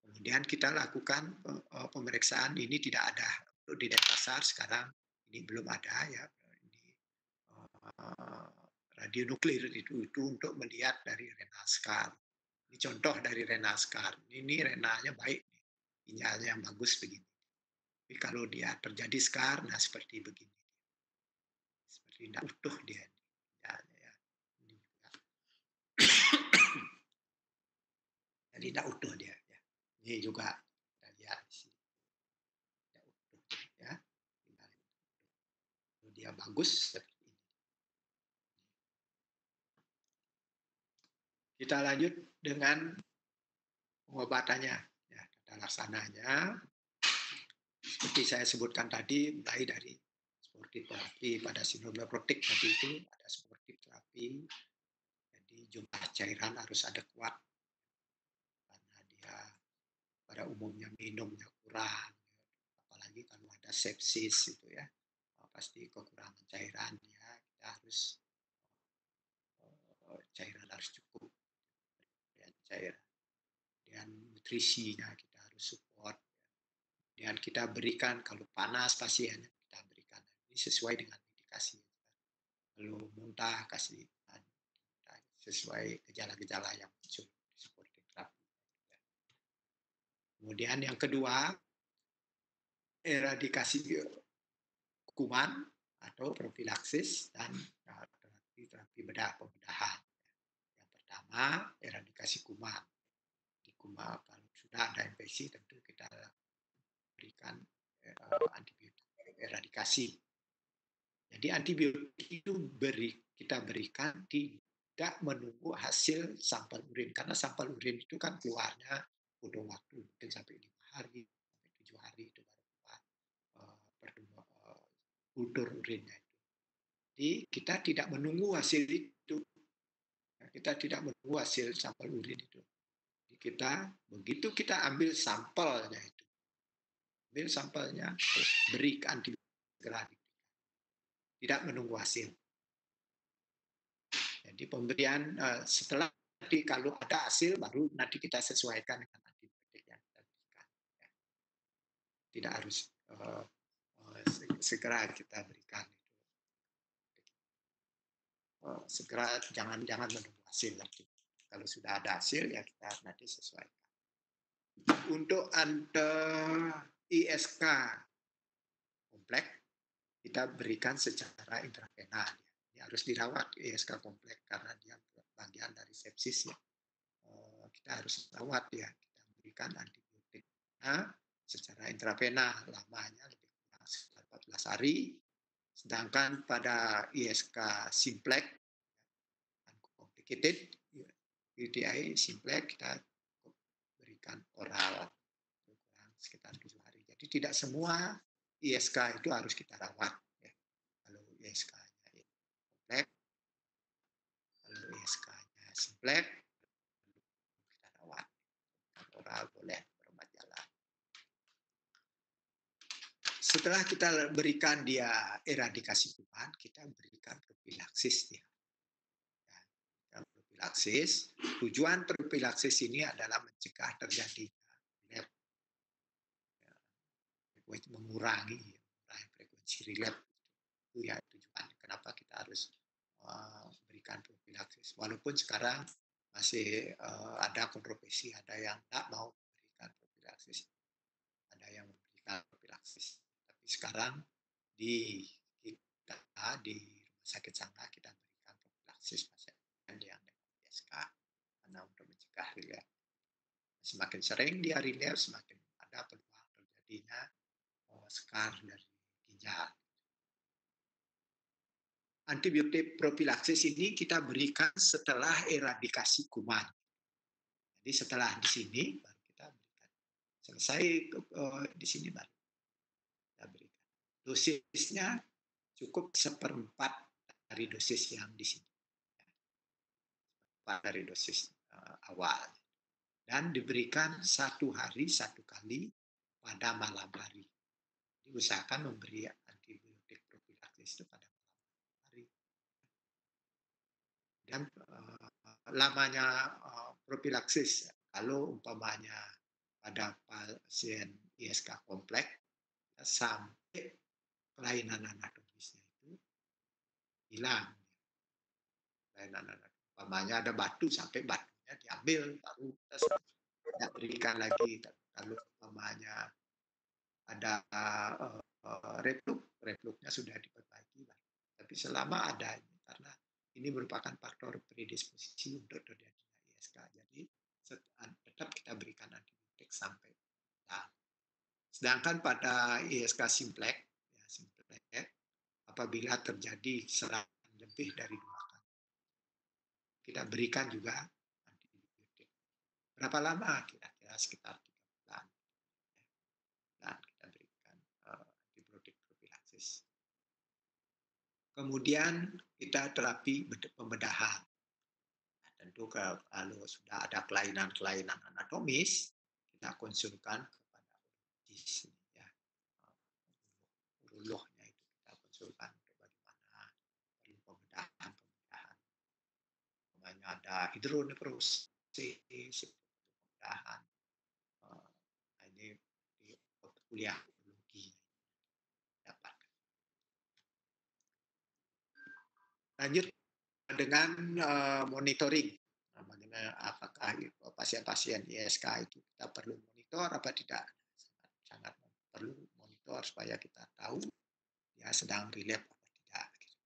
Speaker 1: Kemudian kita lakukan pemeriksaan ini tidak ada untuk di Denpasar sekarang ini belum ada ya ini radionuklir itu untuk melihat dari renal scar. Ini contoh dari renal scar. Ini renalnya baik, ginjalnya yang bagus begini. Tapi kalau dia terjadi scar, nah seperti begini, seperti tidak utuh dia ginjalnya ya. Ini juga. Jadi tidak utuh dia. Ya. Ini juga kita lihat di sini. Tidak utuh ya. Kalau dia bagus seperti ini. Kita lanjut dengan pengobatannya. Ya, tata laksananya seperti saya sebutkan tadi, mulai dari sportif terapi pada sindrom nephrotik tadi itu ada sportif terapi. Jadi jumlah cairan harus ada kuat karena dia pada umumnya minumnya kurang, apalagi kalau ada sepsis itu ya pasti kekurangan cairan ya kita harus cairan harus cukup ya, cairan dan nutrisinya kita harus support dan kita berikan kalau panas pasiennya kita berikan ini sesuai dengan indikasi kalau muntah kasih sesuai gejala-gejala yang muncul seperti terapi. Kemudian yang kedua eradikasi kuman atau profilaksis dan terapi bedah pembedahan. Yang pertama eradikasi kuman. Di kuman kalau sudah ada infeksi tentu kita berikan antibiotik eradikasi. Jadi antibiotik itu kita berikan tidak menunggu hasil sampel urin, karena sampel urin itu kan keluarnya butuh waktu mungkin sampai 5 hari sampai 7 hari itu baru kultur urinnya itu. Jadi kita tidak menunggu hasil itu, kita tidak menunggu hasil sampel urin itu. Jadi begitu kita ambil sampelnya itu, ambil sampelnya terus berikan segera, tidak menunggu hasil. Jadi pemberian setelah nanti kalau ada hasil baru nanti kita sesuaikan dengan antibiotik yang kita berikan. Ya. Tidak harus segera kita berikan itu. Segera jangan menunggu hasil lagi. Kalau sudah ada hasil ya kita nanti sesuaikan. Untuk ISK kompleks kita berikan secara intravenal. Ini harus dirawat ISK kompleks karena dia bagian dari sepsis ya. Kita harus rawat ya, kita berikan antibiotik secara intravenal, lamanya lebih kurang 14 hari. Sedangkan pada ISK simplex complicated UTI simplex kita berikan oral kurang sekitar 7 hari. Jadi tidak semua ISK itu harus kita rawat ya. Kalau ISK-nya kompleks, kalau ISK-nya simplex kita rawat. Oral boleh bermajalah. Setelah kita berikan dia eradikasi kuman, kita berikan profilaksis dia. Ya, profilaksis. Tujuan profilaksis ini adalah mencegah terjadinya relapse, ya, mengurangi frekuensi relapse. Itu ya tujuan. Kenapa kita harus berikan profilaksis? Walaupun sekarang masih ada kontroversi, ada yang tidak mau memberikan profilaksis, ada yang memberikan profilaksis. Tapi sekarang di rumah sakit Sangha kita berikan profilaksis pasien yang dengan ISK karena untuk mencegah relapse. Semakin sering dia relapse, semakin ada peluang terjadinya skar dari ginjal. Antibiotik profilaksis ini kita berikan setelah eradikasi kuman. Jadi setelah di sini baru kita berikan. Selesai di sini baru kita berikan. Dosisnya cukup 1/4 dari dosis yang di sini. 1/4 dari dosis awal. Dan diberikan 1 hari 1 kali pada malam hari. Diusahakan memberi antibiotik profilaksis itu pada malam hari. Dan lamanya profilaksis, kalau umpamanya pada pasien ISK kompleks sampai kelainan anatomisnya itu hilang. Kelainan anatomis. Umpamanya ada batu sampai batunya diambil baru kita tidak berikan lagi. Kalau umpamanya ada refluksnya sudah diperbaiki. Tapi selama ada ini, karena ini merupakan faktor predisposisi untuk terjadinya ISK. Jadi tetap kita berikan antibiotik sampai nah. Sedangkan pada ISK simplex, ya, apabila terjadi serangan lebih dari 2 kali, kita berikan juga antibiotik. Berapa lama? Kira-kira sekitar 3 bulan. Dan kita berikan antibiotik profilaksis. Kemudian kita terapi pembedahan. Nah, tentu kalau sudah ada kelainan-kelainan anatomis, kita konsulkan kepada urologis. Ya. Urolognya itu kita konsulkan untuk bagaimana perlu pembedahan. Namanya ada hidronefrosis, pembedahan. Ini di kuliah urologi dapat. Lanjut dengan monitoring. Bagaimana apakah pasien-pasien ISK itu kita perlu monitor apa tidak? Sangat perlu monitor supaya kita tahu dia sedang relapse apa tidak.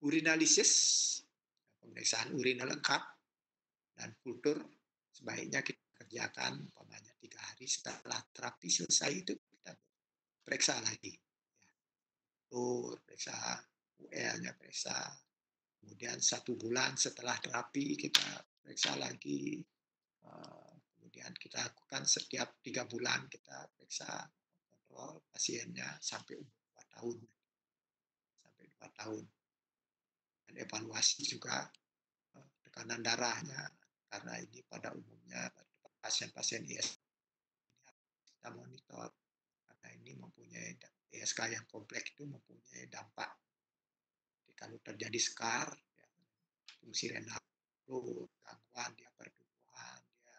Speaker 1: Urinalisis, pemeriksaan urin lengkap dan kultur sebaiknya kita kerjakan umpamanya 3 hari setelah terapi selesai itu kita periksa lagi. Ya. Periksa UL-nya periksa. Kemudian 1 bulan setelah terapi kita periksa lagi. Kemudian kita lakukan setiap 3 bulan kita periksa kontrol pasiennya sampai umur 2 tahun. Sampai 2 tahun. Dan evaluasi juga tekanan darahnya, karena ini pada umumnya pasien-pasien ISK kita monitor, karena ini mempunyai ISK yang kompleks itu mempunyai dampak. Jadi kalau terjadi skar, ya, fungsi renal gangguan dia pertumbuhan, dia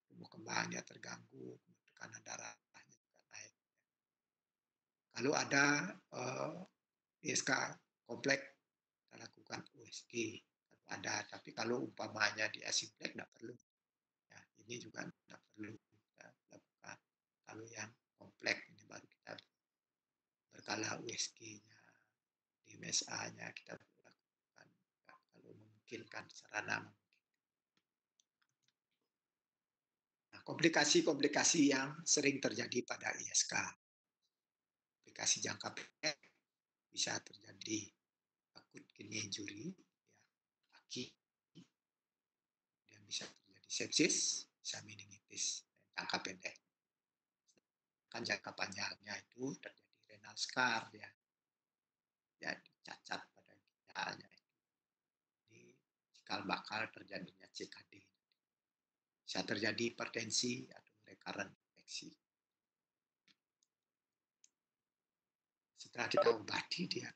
Speaker 1: tumbuh kembangnya terganggu, tekanan darahnya juga naik. Kalau ada ISK kompleks, kita lakukan USG. Kalau ada, tapi kalau umpamanya di asimplex tidak perlu. Ya, ini juga tidak perlu kita lakukan. Kalau yang kompleks ini baru kita berkala USG-nya, DMSA-nya kita lakukan. Ya, kalau memungkinkan sarana. Nah, komplikasi-komplikasi yang sering terjadi pada ISK. Komplikasi jangka pendek bisa terjadi akut kidney injury, ya, aki, dan bisa terjadi sepsis, bisa meningitis, jangka pendek. Kan jangka panjangnya itu terjadi renal scar, ya, jadi cacat pada ginjalnya itu. Ini cikal bakal terjadinya CKD. Bisa terjadi hipertensi atau recurrent infeksi. Setelah kita obati, dia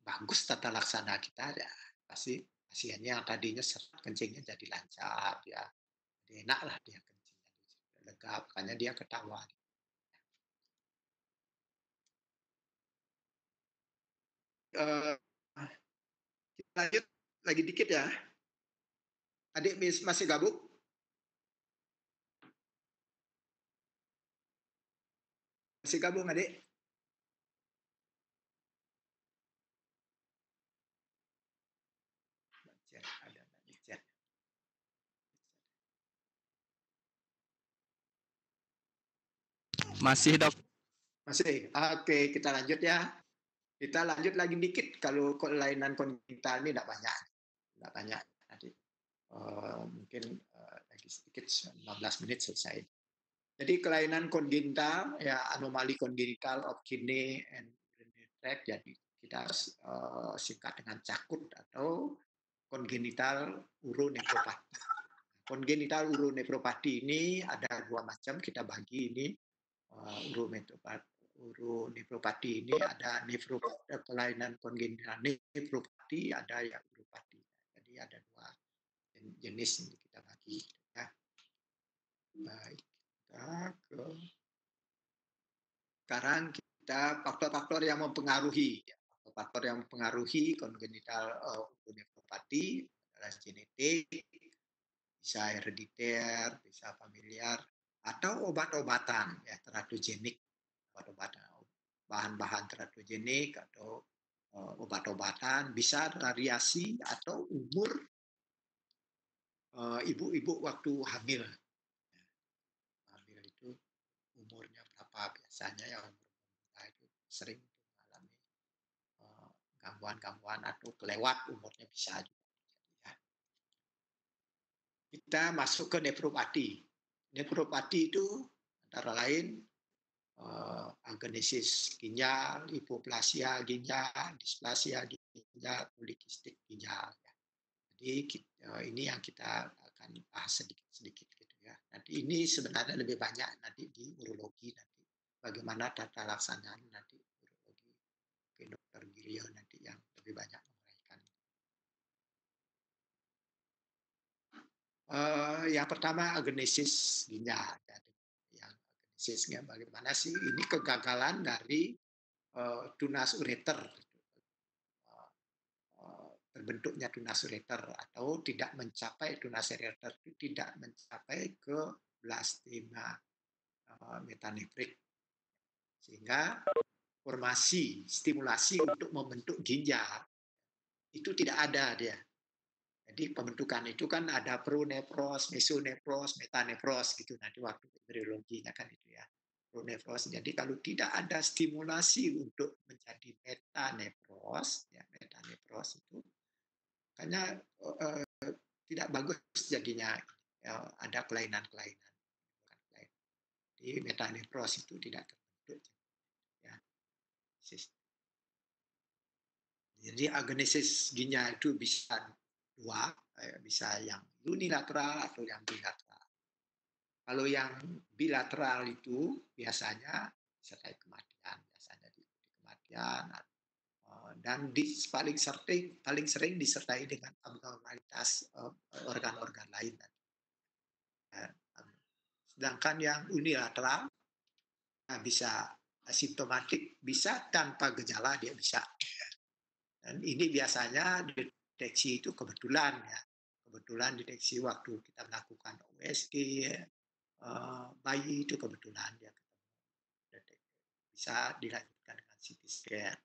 Speaker 1: bagus tata laksana kita, ya, pasti pasiennya yang tadinya seret kencingnya jadi lancar, ya, jadi enak lah dia kencingnya, lega, makanya dia ketawa. Kita lanjut lagi dikit ya. Adik masih gabung? Masih gabung adik? Ada di chat.
Speaker 2: Masih dok.
Speaker 1: Masih. Oke, kita lanjut ya. Kita lanjut lagi dikit. Kalau kelainan kongenital ini tidak banyak. Tidak banyak. Nanti mungkin lagi sedikit 15 menit selesai. Jadi kelainan kongenital, ya, anomali kongenital of kidney and urinary tract, jadi kita singkat dengan CAKUT atau kongenital uronefropati. Kongenital uronefropati ini ada 2 macam, kita bagi ini. Uronefropati ini ada kelainan kongenital nefropati, ada yang uropati. Jadi ada 2 jenis ini kita bagi. Ya. Baik, sekarang kita faktor-faktor yang mempengaruhi. Faktor yang mempengaruhi kongenital uronefropati adalah genetik, bisa herediter, bisa familiar, atau obat-obatan, ya, teratogenik, obat-obatan, bahan-bahan teratogenik atau obat-obatan, bisa variasi atau umur ibu-ibu waktu hamil. Hamil itu umurnya berapa, biasanya yang umur itu sering mengalami gangguan-gangguan atau kelewat umurnya bisa juga. Ya. Kita masuk ke nefropati. Nefropati itu antara lain agenesis ginjal, hipoplasia ginjal, displasia ginjal, polikistik ginjal. Ya. Jadi ini yang kita akan bahas sedikit-sedikit gitu ya. Nanti ini sebenarnya lebih banyak nanti di urologi, nanti bagaimana tata laksananya nanti urologi, ke dokter Girio nanti yang lebih banyak menguraikan. Yang pertama agenesis ginjal. Yang agenesisnya bagaimana sih? Ini kegagalan dari tunas ureter, terbentuknya tunas ureter atau tidak mencapai tunas ureter itu tidak mencapai ke blastema metanefrik, sehingga formasi stimulasi untuk membentuk ginjal itu tidak ada dia. Jadi pembentukan itu kan ada pronefros, mesonefros, metanefros gitu. Nanti waktu embriologinya kan itu ya. Pronefros. Jadi kalau tidak ada stimulasi untuk menjadi metanefros, ya metanefros itu kayaknya tidak bagus jadinya, ya, ada kelainan-kelainan. Jadi metanefros itu tidak terbentuk. Ya. Jadi agenesis ginjal itu bisa dua, bisa yang unilateral atau yang bilateral. Kalau yang bilateral itu biasanya disertai kematian, biasanya diikuti kematian, dan paling sering disertai dengan abnormalitas organ-organ lain. Sedangkan yang unilateral bisa asimptomatik, bisa tanpa gejala dia bisa. Dan ini biasanya deteksi itu kebetulan ya. Kebetulan deteksi waktu kita melakukan USG, bayi itu kebetulan dia ketemu. Bisa dilanjutkan dengan CT scan.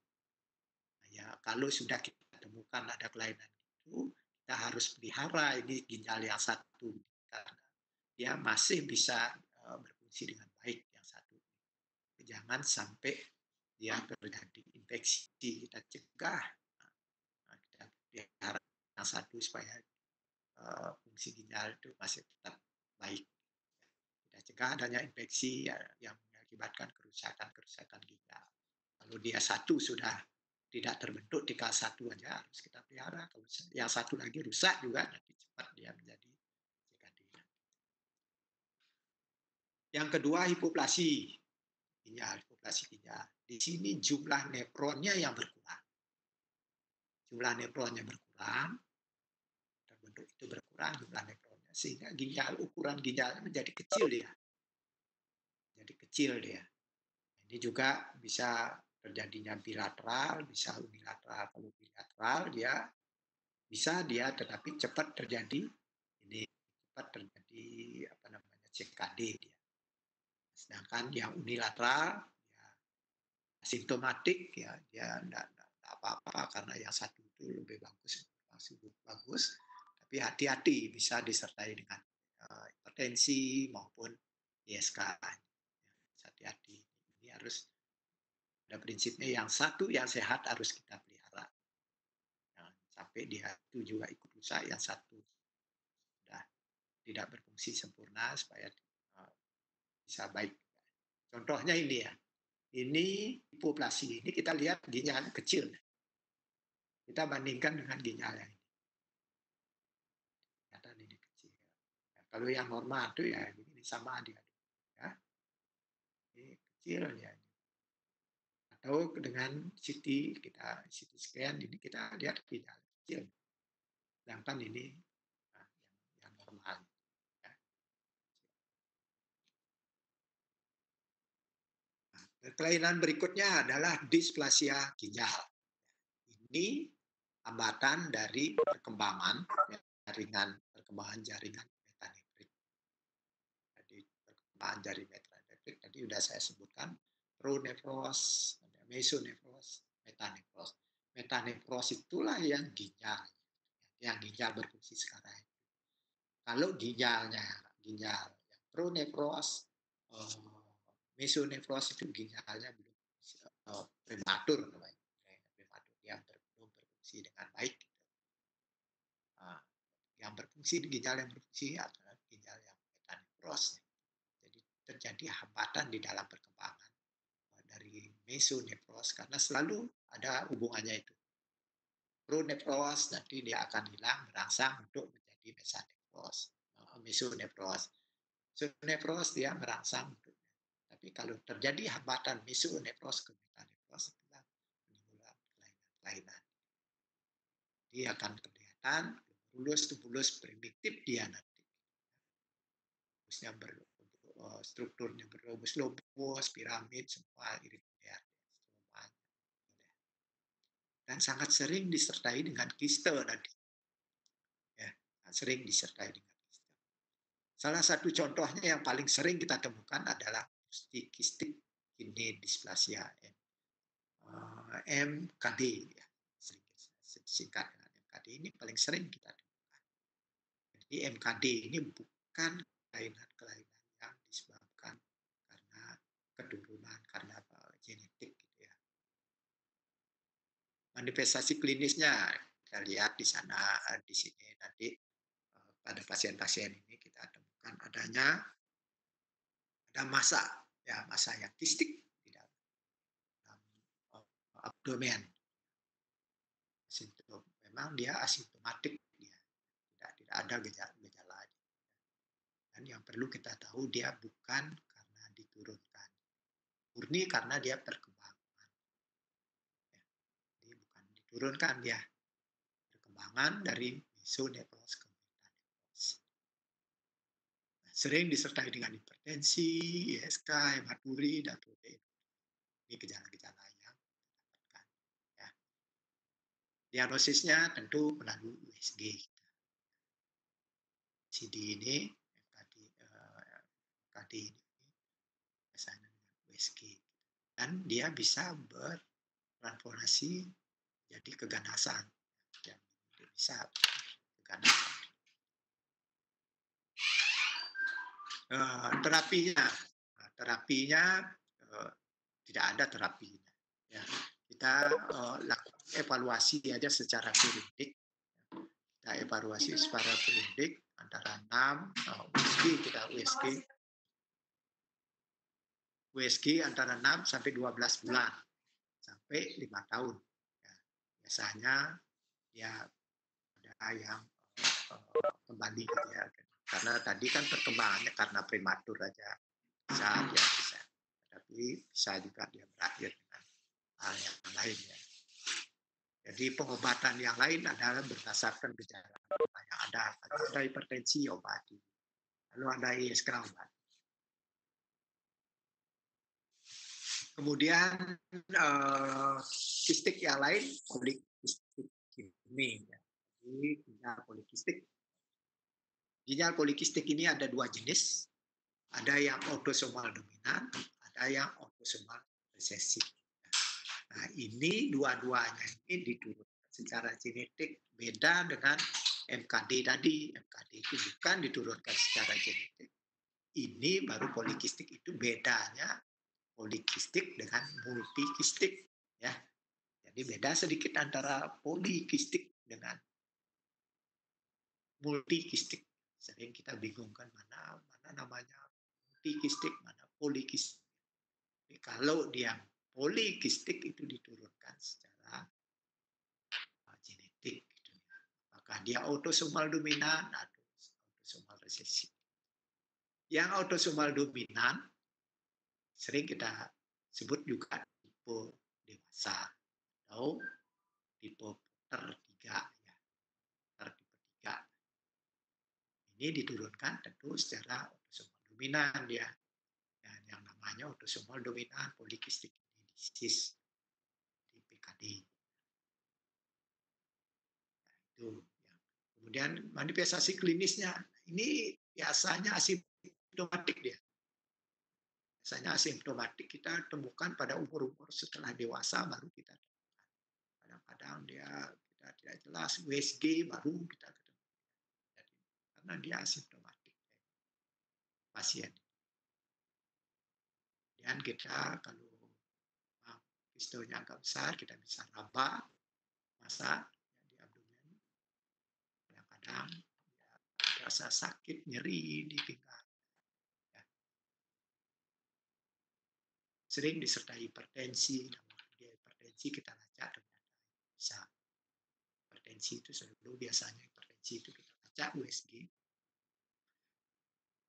Speaker 1: Nah, ya, kalau sudah kita temukan ada kelainan itu, kita harus pelihara ini ginjal yang satu karena dia masih bisa berfungsi dengan baik yang satu. Jangan sampai dia terjadi infeksi, kita cegah. Kita pelihara yang satu supaya fungsi ginjal itu masih tetap baik. Kita cegah adanya infeksi ya, yang mengakibatkan kerusakan ginjal. Kalau dia satu sudah tidak terbentuk, tinggal satu aja harus kita pelihara. Kalau yang satu lagi rusak juga nanti cepat dia menjadi CKD. Yang kedua hipoplasi ginjal, Di sini jumlah nefronnya yang berkurang. Jumlah nefronnya berkurang, terbentuk itu berkurang jumlah nefronnya, sehingga ukuran ginjalnya menjadi kecil dia. Jadi kecil dia. Ini juga bisa terjadinya bilateral, bisa unilateral. Kalau bilateral dia bisa dia tetapi cepat terjadi CKD dia. Sedangkan yang unilateral ya asimptomatik ya dia tidak apa-apa karena yang satu itu lebih bagus, tapi hati-hati bisa disertai dengan hipertensi maupun ISK. Ya, hati-hati. Ini harus ada prinsipnya yang satu yang sehat harus kita pelihara. Jangan sampai dia itu juga ikut rusak, yang satu sudah tidak berfungsi sempurna supaya bisa baik. Contohnya ini ya. Ini hipoplasi ini kita lihat ginjal kecil. Kita bandingkan dengan ginjal yang ini. Kelihatan ini kecil. Ya, kalau yang normal itu ya begini sama dia. Ya. Ini kecil ya. Atau dengan CT scan ini kita lihat ginjal kecil. Sedangkan ini yang normal. Ya. Nah, kelainan berikutnya adalah displasia ginjal. Ini hambatan dari perkembangan jaringan metanefrit. Jadi perkembangan jaringan metanefrit tadi sudah saya sebutkan pronefros, mesonefros, metanefros. Metanefros itulah yang ginjal berfungsi sekarang. Kalau ginjal yang pronefros, mesonefros itu ginjalnya belum prematur namanya. Yang belum berfungsi dengan baik. Gitu. Yang berfungsi ginjal yang berfungsi adalah ginjal yang metanefros. Jadi terjadi hambatan di dalam perkembangan dari mesonefros karena selalu ada hubungannya itu. Pronefros nanti dia akan hilang merangsang untuk menjadi mesonefros. Mesonefros dia merangsang untuk. Tapi kalau terjadi hambatan mesonefros ke metanefros itulah menimbulkan kelainan. Dia akan kelihatan bulus primitif dia nanti. Busnya strukturnya berlobus, piramid, semua irregular. Dan sangat sering disertai dengan kiste nanti. Ya, sering disertai dengan kiste. Salah satu contohnya yang paling sering kita temukan adalah cystic kidney dysplasia MKD ya. Singkat dengan MKD ini paling sering kita temukan. Jadi MKD ini bukan kelainan-kelainan yang disebabkan karena keturunan, karena genetik gitu ya. Manifestasi klinisnya kita lihat di sana, di sini nanti pada pasien-pasien ini kita temukan adanya ada massa yang kistik di dalam abdomen. Memang dia asimptomatik, dia tidak ada gejala. Dan yang perlu kita tahu dia bukan karena diturunkan, murni karena dia perkembangan. Ya, jadi bukan diturunkan dia, perkembangan dari mesonepros ke metanepros. Nah, sering disertai dengan hipertensi, ISK, hematuri, dan protein. Ini gejala-gejala yang kita dapatkan. Ya. Diagnosisnya tentu melalui USG. CD ini, MKD ini biasanya dengan USG. Dan dia bisa bertransformasi jadi keganasan. Yang bisa keganasan. Terapinya tidak ada terapinya. Ya. Kita lakukan evaluasi aja secara periodik. Kita evaluasi secara periodik antara 6 USG antara 6 sampai 12 bulan sampai 5 tahun. Ya. Biasanya ya ada yang kembali ya. Karena tadi kan perkembangannya karena prematur aja bisa. Tapi bisa juga dia berakhir dengan hal yang lain ya. Jadi pengobatan yang lain adalah berdasarkan gejala yang ada. Kalau ada hipertensi obati, lalu ada ISK obati. Kemudian kistik yang lain polikistik ini. Ya. Jadi ginjal polikistik. Ginjal polikistik ini ada 2 jenis. Ada yang autosomal dominan, ada yang autosomal resesif. Nah, ini dua-duanya ini diturunkan secara genetik, beda dengan MKD tadi. MKD itu bukan diturunkan secara genetik. Ini baru polikistik, itu bedanya polikistik dengan multikistik ya. Jadi beda sedikit antara polikistik dengan multikistik. Sering kita bingungkan mana namanya multikistik, mana polikistik. Jadi kalau dia polikistik itu diturunkan secara genetik gitu ya. Apakah dia autosomal dominan atau autosomal resesif. Yang autosomal dominan sering kita sebut juga tipe dewasa atau tipe Potter 3 ya. Potter tipe 3. Ini diturunkan tentu secara autosomal dominan dia. Dan yang namanya autosomal dominan polikistik disease di PKD. Nah, itu yang. Kemudian manifestasi klinisnya ini biasanya asimptomatik dia. Biasanya asimptomatik kita temukan pada umur-umur setelah dewasa baru kita temukan. Kadang-kadang kita tidak jelas USG baru kita ketemu. Karena dia asimptomatik pasien. Dan kita kalau pistolnya agak besar kita bisa raba massa di abdomen. Kadang-kadang ya, rasa sakit nyeri di pinggang. Ya. Sering disertai hipertensi. Dia hipertensi kita lacak ternyata bisa. Hipertensi itu biasanya hipertensi itu kita lacak USG.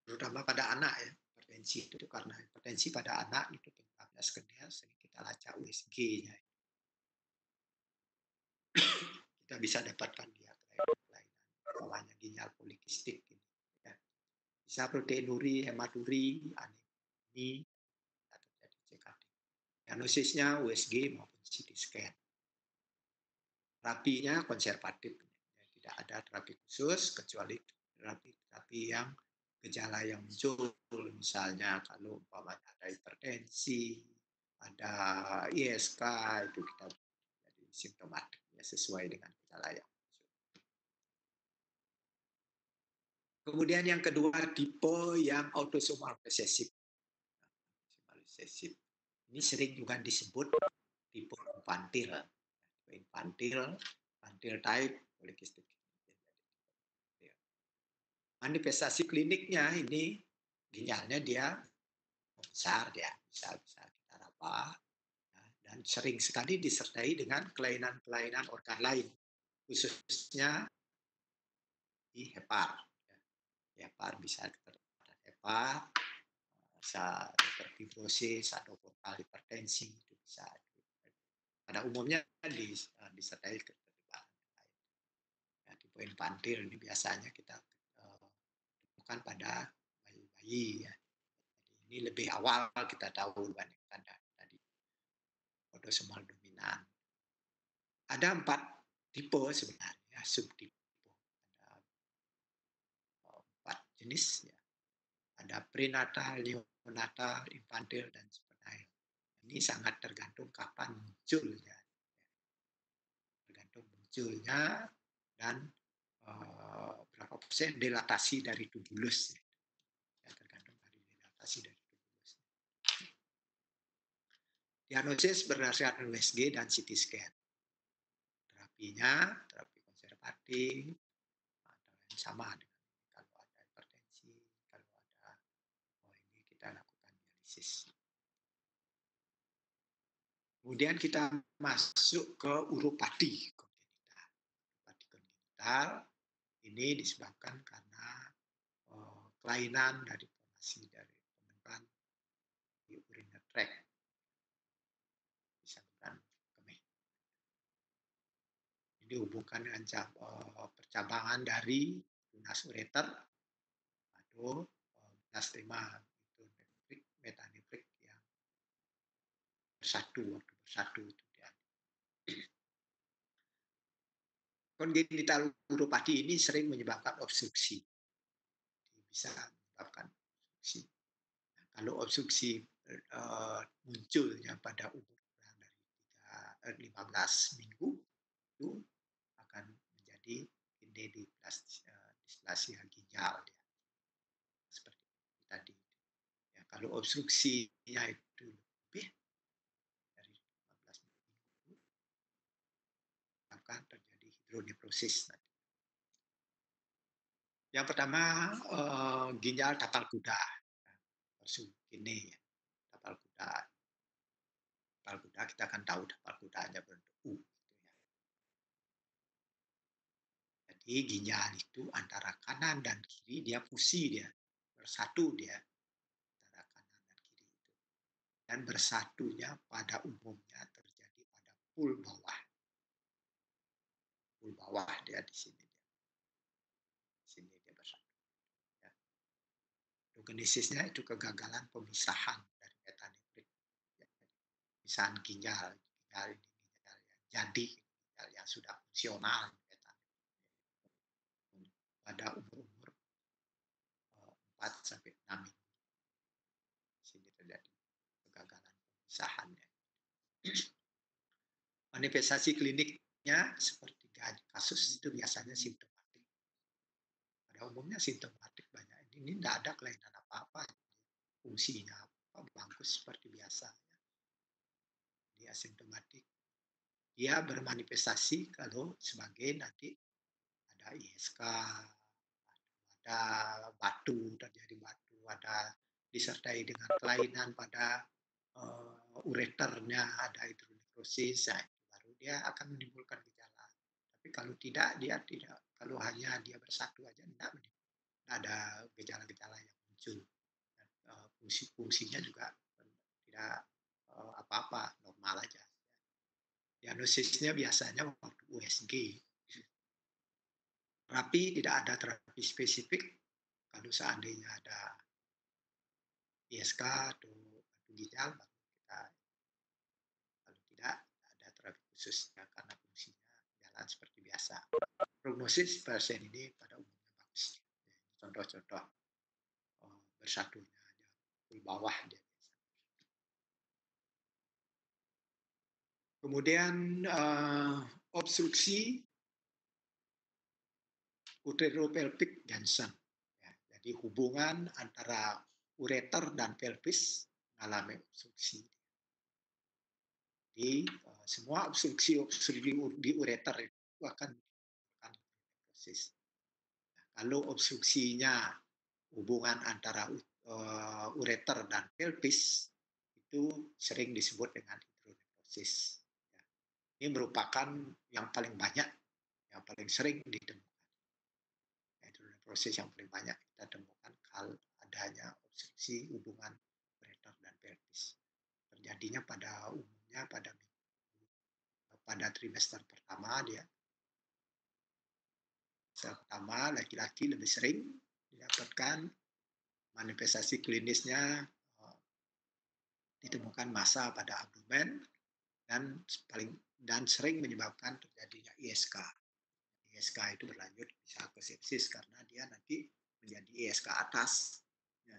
Speaker 1: Terutama pada anak ya. Hipertensi itu karena hipertensi pada anak itu penyebabnya skeneal, sering kita lacak USG-nya. Kita bisa dapatkan dia kelainan bawahnya ginjal polikistik ini. Ya. Bisa proteinuri, hematuri, anemi, atau terjadi CKD. Diagnosisnya USG maupun CT scan. Terapinya konservatif, ya, tidak ada terapi khusus kecuali terapi yang gejala yang muncul, misalnya kalau umpamanya ada hipertensi, ada ISK, itu kita jadi simptomatik ya, sesuai dengan gejala yang muncul. Kemudian yang kedua, tipe yang autosomal resesif. Ini sering juga disebut tipe infantil. Tipe infantil type polycystic. Manifestasi kliniknya ini ginjalnya dia besar, besar kita apa, dan sering sekali disertai dengan kelainan-kelainan organ lain, khususnya di hepar. Hepar bisa terdapat hepar, bisa hiperfibrosis atau portal hipertensi, itu bisa. Pada umumnya disertai keterlibatan lain. Ya, tipe infantil ini biasanya kita temukan pada bayi-bayi. Ya. Jadi ini lebih awal kita tahu dibandingkan tadi autosomal dominan. Ada 4 tipe sebenarnya, subtipe. Ada 4 jenis ya. Ada prenatal, neonatal, infantil, dan juvenile. Ini sangat tergantung kapan munculnya. Tergantung munculnya dan berapa persen dilatasi dari tubulus. Ya, tergantung dari dilatasi dari tubulus. Diagnosis berdasarkan USG dan CT scan. Terapinya, terapi konservatif, atau yang sama dengan kalau ada hipertensi, kalau ada ini kita lakukan dialisis. Kemudian kita masuk ke uropati kongenital. Uropati kongenital ini disebabkan karena kelainan dari formasi dari pembentukan di urinary tract, saluran kemih. Ini dihubungkan dengan percabangan dari tunas ureter atau blastema itu metanefrik yang waktu bersatu itu dia. Kongenital uropati ini sering menyebabkan obstruksi. Bisa menyebabkan obstruksi. Nah, kalau obstruksi munculnya pada umur kurang dari 15 minggu, itu akan menjadi displasia ginjal. Ya. Seperti tadi. Ya, kalau obstruksinya itu lebih dari 15 minggu, akan terjadi hidronefrosis nanti. Yang pertama, ginjal tapal kuda. Ini ya, tapal kuda. Tapal kuda kita akan tahu tapal kudanya berbentuk U. Gitu ya. Jadi ginjal itu antara kanan dan kiri dia fusi dia, bersatu dia antara kanan dan kiri itu. Dan bersatunya pada umumnya terjadi pada pul bawah. Pul bawah dia di sini dia. Di sini dia bersatu. Ya. Genesisnya itu kegagalan pemisahan dari metanefrik. Ya. Pemisahan ginjal ini ginjal yang jadi, ginjal yang sudah fungsional pada umur 4 sampai 6 minggu. Sini terjadi kegagalan pemisahannya. Manifestasi kliniknya seperti kasus itu biasanya simptomatik. Pada umumnya simptomatik banyak. Ini tidak ada kelainan apa-apa. Fungsinya apa, bagus seperti biasa. Dia simptomatik. Dia bermanifestasi kalau sebagai nanti ada ISK, ada batu, terjadi batu, ada disertai dengan kelainan pada ureternya, ada hidronefrosis, baru dia akan menimbulkan gejala. Tapi kalau tidak, dia tidak. Kalau hanya dia bersatu aja, tidak ada gejala-gejala yang muncul. Fungsinya juga tidak apa-apa, normal aja. Diagnosisnya biasanya waktu USG. Terapi tidak ada terapi spesifik. Kalau seandainya ada ISK atau batu ginjal, baru kita, kalau tidak ada terapi khususnya karena fungsinya jalan seperti biasa. Prognosis pasien ini pada umumnya bagus. Contoh-contoh bersatunya di bawah dia. Kemudian obstruksi uteropelvic Janssen. Jadi hubungan antara ureter dan pelvis mengalami obstruksi. Jadi semua obstruksi di ureter itu akan menimbulkan nefrosis. Nah, kalau obstruksinya hubungan antara ureter dan pelvis itu sering disebut dengan hidronefrosis. Ya. Ini merupakan yang paling banyak, yang paling sering ditemukan. Hidronefrosis yang paling banyak kita temukan kalau adanya obstruksi hubungan ureter dan pelvis. Terjadinya pada umumnya pada trimester pertama dia. Pertama laki-laki lebih sering didapatkan manifestasi klinisnya ditemukan massa pada abdomen dan sering menyebabkan terjadinya ISK. ISK itu berlanjut bisa ke sepsis karena dia nanti menjadi ISK atas dan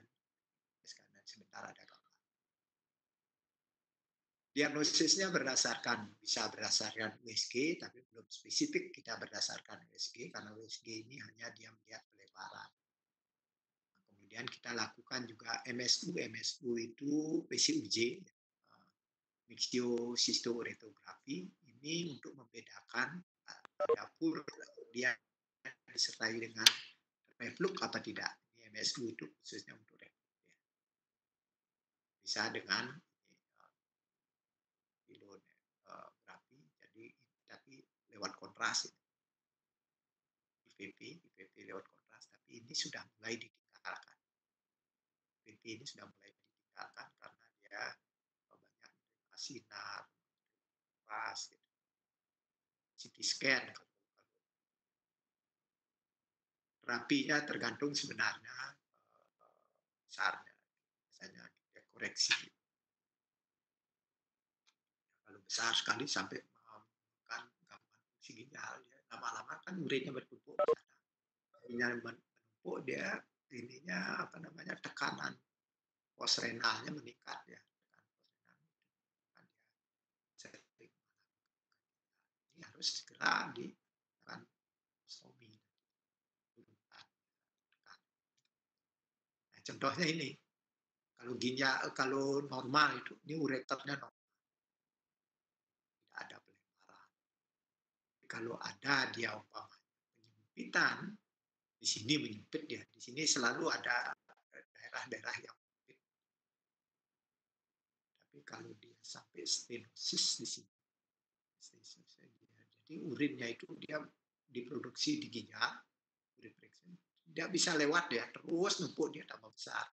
Speaker 1: ISK dan sebentar ada gambar. Diagnosisnya bisa berdasarkan USG, tapi belum spesifik kita berdasarkan USG karena USG ini hanya dia melihat pelebaran. Kemudian kita lakukan juga MSU. MSU itu PCUJ, mixiocystouretografi. Ini untuk membedakan dapur dia disertai dengan reflux apa tidak. MSU itu khususnya untuk reflux. Ya. Bisa dengan filografi, jadi tapi lewat kontras. IPP lewat kontras, tapi ini sudah mulai ditinggalkan. IPP ini sudah mulai ditinggalkan karena dia banyak sinar, pas, gitu. CT scan. Terapinya tergantung sebenarnya besarnya. Biasanya kita koreksi. Kalau besar sekali sampai menimbulkan gangguan fungsi ginjal, ya, lama-lama kan urinnya bertumpuk. Urinnya bertumpuk dia ininya tekanan posrenalnya meningkat ya. Tekanan posrenal dia ini harus segera dilakukan stomi. Nah, contohnya ini, kalau normal itu, ini ureternya normal, tidak ada pelebaran. Kalau ada dia umpamanya penyempitan, di sini menyempit dia, di sini selalu ada daerah-daerah yang menyempit. Tapi kalau dia sampai stenosis di sini, jadi urinnya itu dia diproduksi di ginjal, dia bisa lewat ya, terus numpuk dia tambah besar.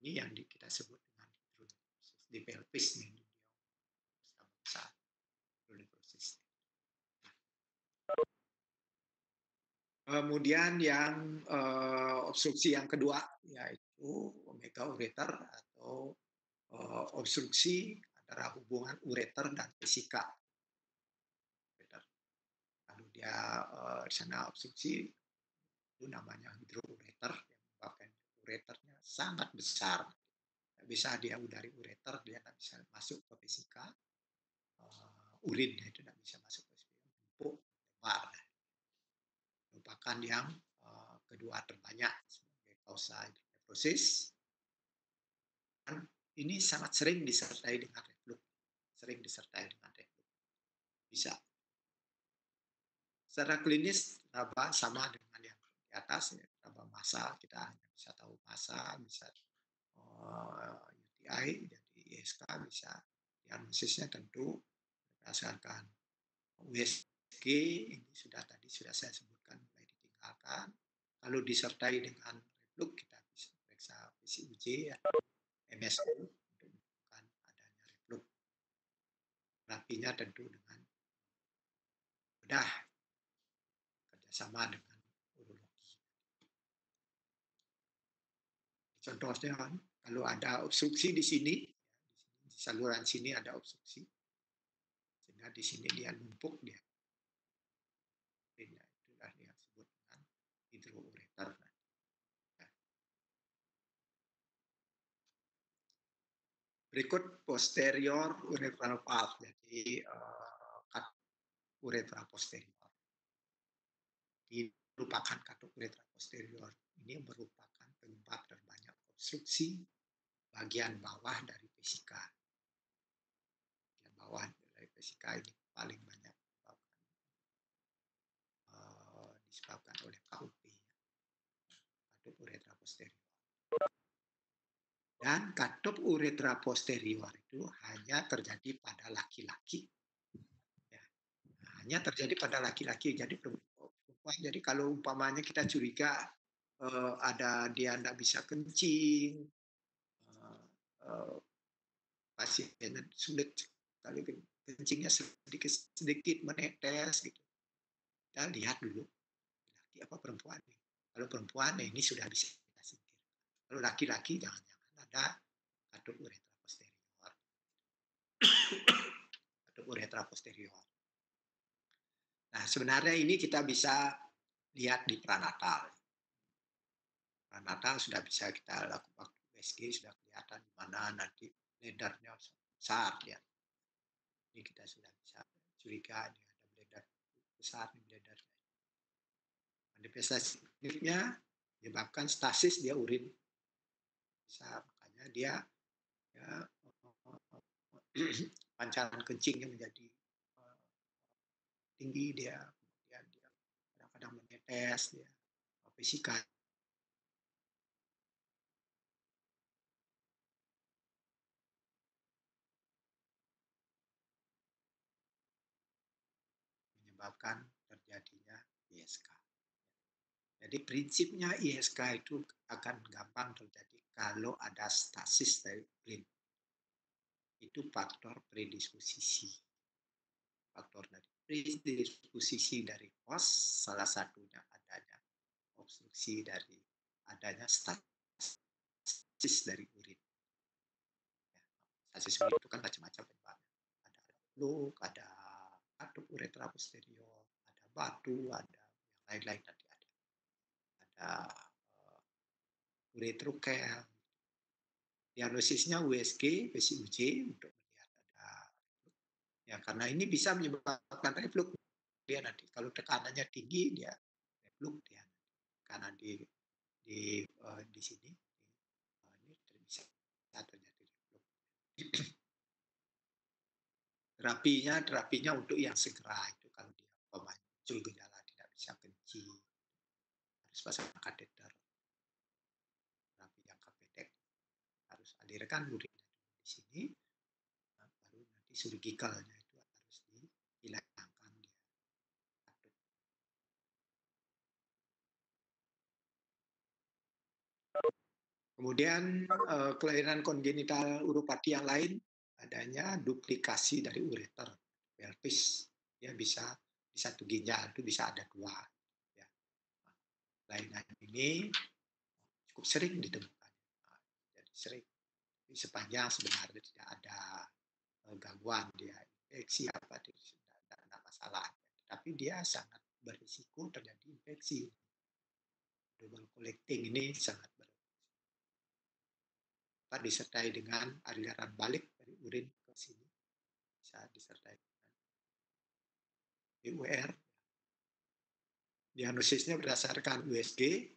Speaker 1: Ini yang kita sebut dengan hidronefrosis di pelvis nih, dia tambah besar hidronefrosis. Kemudian yang obstruksi yang kedua yaitu megaureter atau obstruksi antara hubungan ureter dan vesika. Kalau dia di sana obstruksi itu namanya hidroureter yang menyebabkan ureternya sangat besar. Bisa dia dari ureter dia tidak bisa masuk ke vesika, urinnya itu tidak bisa masuk ke vesika, empuk, lebar. Merupakan yang kedua terbanyak sebagai kausa hidronefrosis. Dan ini sangat sering disertai dengan reflux. Bisa. Secara klinis sama dengan yang di atas, ya, massa kita hanya bisa tahu massa, bisa UTI, jadi ISK bisa. Diagnosisnya tentu berdasarkan USG, ini sudah saya sebutkan mulai ditinggalkan. Kalau disertai dengan reflux kita bisa periksa PCUJ atau MSU untuk menunjukkan adanya reflux. Terapinya tentu dengan bedah kerjasama dengan urologi. Contohnya kalau ada obstruksi di sini, di saluran sini ada obstruksi, sehingga di sini dia numpuk dia. Itulah yang disebut dengan hidroureter. Berikut posterior urethral valve, jadi uretra posterior. merupakan katup uretra posterior ini merupakan penyebab terbanyak obstruksi bagian bawah dari vesika. Bagian bawah dari vesika ini paling banyak disebabkan oleh KUP, katup uretra posterior. Dan katup uretra posterior itu hanya terjadi pada laki-laki. Ya. Hanya terjadi pada laki-laki. Jadi perempuan. Jadi kalau umpamanya kita curiga ada dia tidak bisa kencing, pasiennya sulit sekali kencingnya sedikit menetes gitu. Kita lihat dulu laki apa perempuan nih. Kalau perempuan ini sudah bisa kita singkir. Kalau laki-laki jangan-jangan ada katup uretra posterior. Katup uretra posterior. Nah, sebenarnya ini kita bisa lihat di pranatal. Pranatal sudah bisa kita lakukan USG, sudah kelihatan di mana nanti ledarnya besar ya. Ini kita sudah bisa curiga ada bledar besar di bledarnya. Manifestasinya menyebabkan stasis dia urin besar, makanya dia ya, pancaran kencingnya menjadi tinggi, dia kemudian dia kadang-kadang menetes, dia vesika. Menyebabkan terjadinya ISK. Jadi prinsipnya ISK itu akan gampang terjadi kalau ada stasis dari urin. Itu faktor predisposisi. Faktor dari predisposisi dari host, salah satunya adanya obstruksi dari adanya stasis dari urin. Ya, stasis urin itu kan macam-macam penyebabnya. Ada fluk, ada katup uretra posterior, ada batu, ada yang lain-lain nanti ada. Ada uretrokel. Diagnosisnya USG, PCUJ untuk melihat ada ya karena ini bisa menyebabkan reflux dia nanti kalau tekanannya tinggi dia reflux dia karena di sini ini bisa terjadi reflux. terapinya untuk yang segera itu kalau dia muncul gejala tidak bisa kencing harus pasang kateter. Terapi jangka pendek harus alirkan urinnya di sini, baru nanti surgikalnya itu harus dihilangkan dia. Kemudian kelainan kongenital uropati yang lain adanya duplikasi dari ureter pelvis. Dia bisa di satu ginjal itu bisa ada dua. Ya. Kelainan ini cukup sering ditemukan. Jadi sering. Sepanjang sebenarnya tidak ada gangguan dia infeksi apa tidak ada masalah. Tapi dia sangat berisiko terjadi infeksi. Double collecting ini sangat berisiko. Disertai dengan aliran balik dari urin ke sini bisa disertai dengan PUR. Diagnosisnya berdasarkan USG,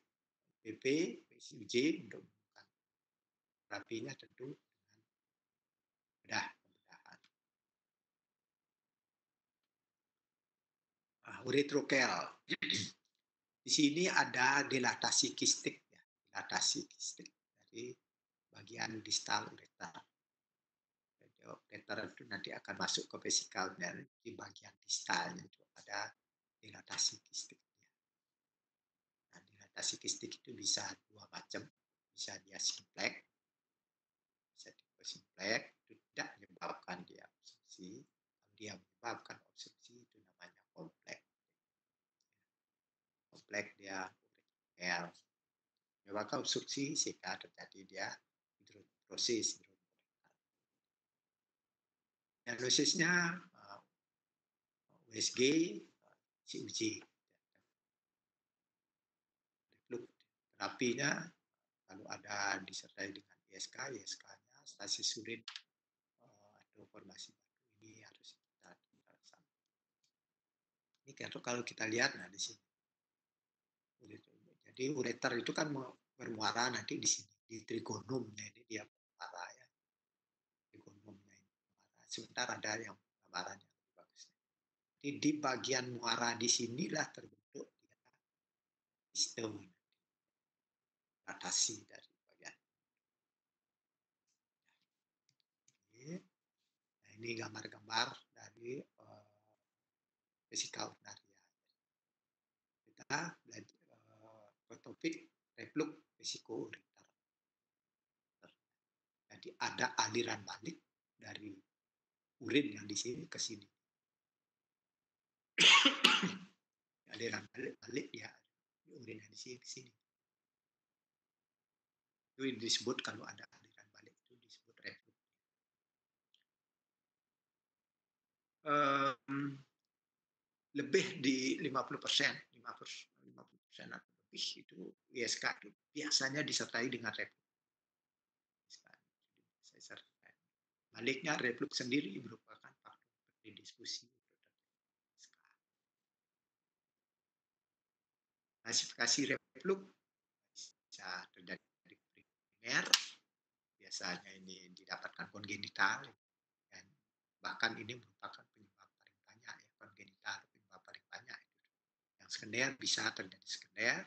Speaker 1: PP, PCUJ untuk menemukan terapinya tentu dengan pembedahan. Uretrokel. Di sini ada dilatasi kistik ya, dilatasi kistik dari bagian distal ureter. Ureter itu nanti akan masuk ke vesikalnya di bagian distalnya itu ada dilatasi kistik. Nah, dilatasi kistik itu bisa dua macam, bisa dia simplex, bisa tipe simplex itu tidak menyebabkan dia obstruksi. Kalau dia menyebabkan obstruksi itu namanya kompleks. Kompleks dia ureter. Menyebabkan obstruksi sehingga terjadi dia hidronephrosis. Diagnosisnya USG, CUJ. Terapinya kalau ada disertai dengan ISK, ISK-nya stasis urin atau formasi batu ini harus kita. Ini kalau kita lihat nah di sini Jadi ureter itu kan bermuara nanti di sini, di trigonumnya ini dia bermuara ya. Trigonumnya ini bermuara. Sebentar ada yang gambaran yang lebih bagus. Jadi di bagian muara di sinilah terbentuk dia sistem rotasi dari bagian ini. Nah, ini gambar-gambar dari fisika urinaria. Kita belajar topik reflux vesiko-ureter. Jadi ada aliran balik dari urin yang di sini ke sini. Aliran balik ya urin yang di sini ke sini. Itu disebut kalau ada aliran balik itu disebut reflux. Lebih di 50%, 50% atau lebih itu ISK itu biasanya disertai dengan reflux. Baliknya reflux sendiri merupakan faktor predisposisi untuk terjadi ISK. Klasifikasi reflux bisa terjadi primer, biasanya ini didapatkan kongenital, dan bahkan ini merupakan penyebab paling banyak ya, kongenital penyebab paling banyak itu. Yang sekunder bisa terjadi sekunder,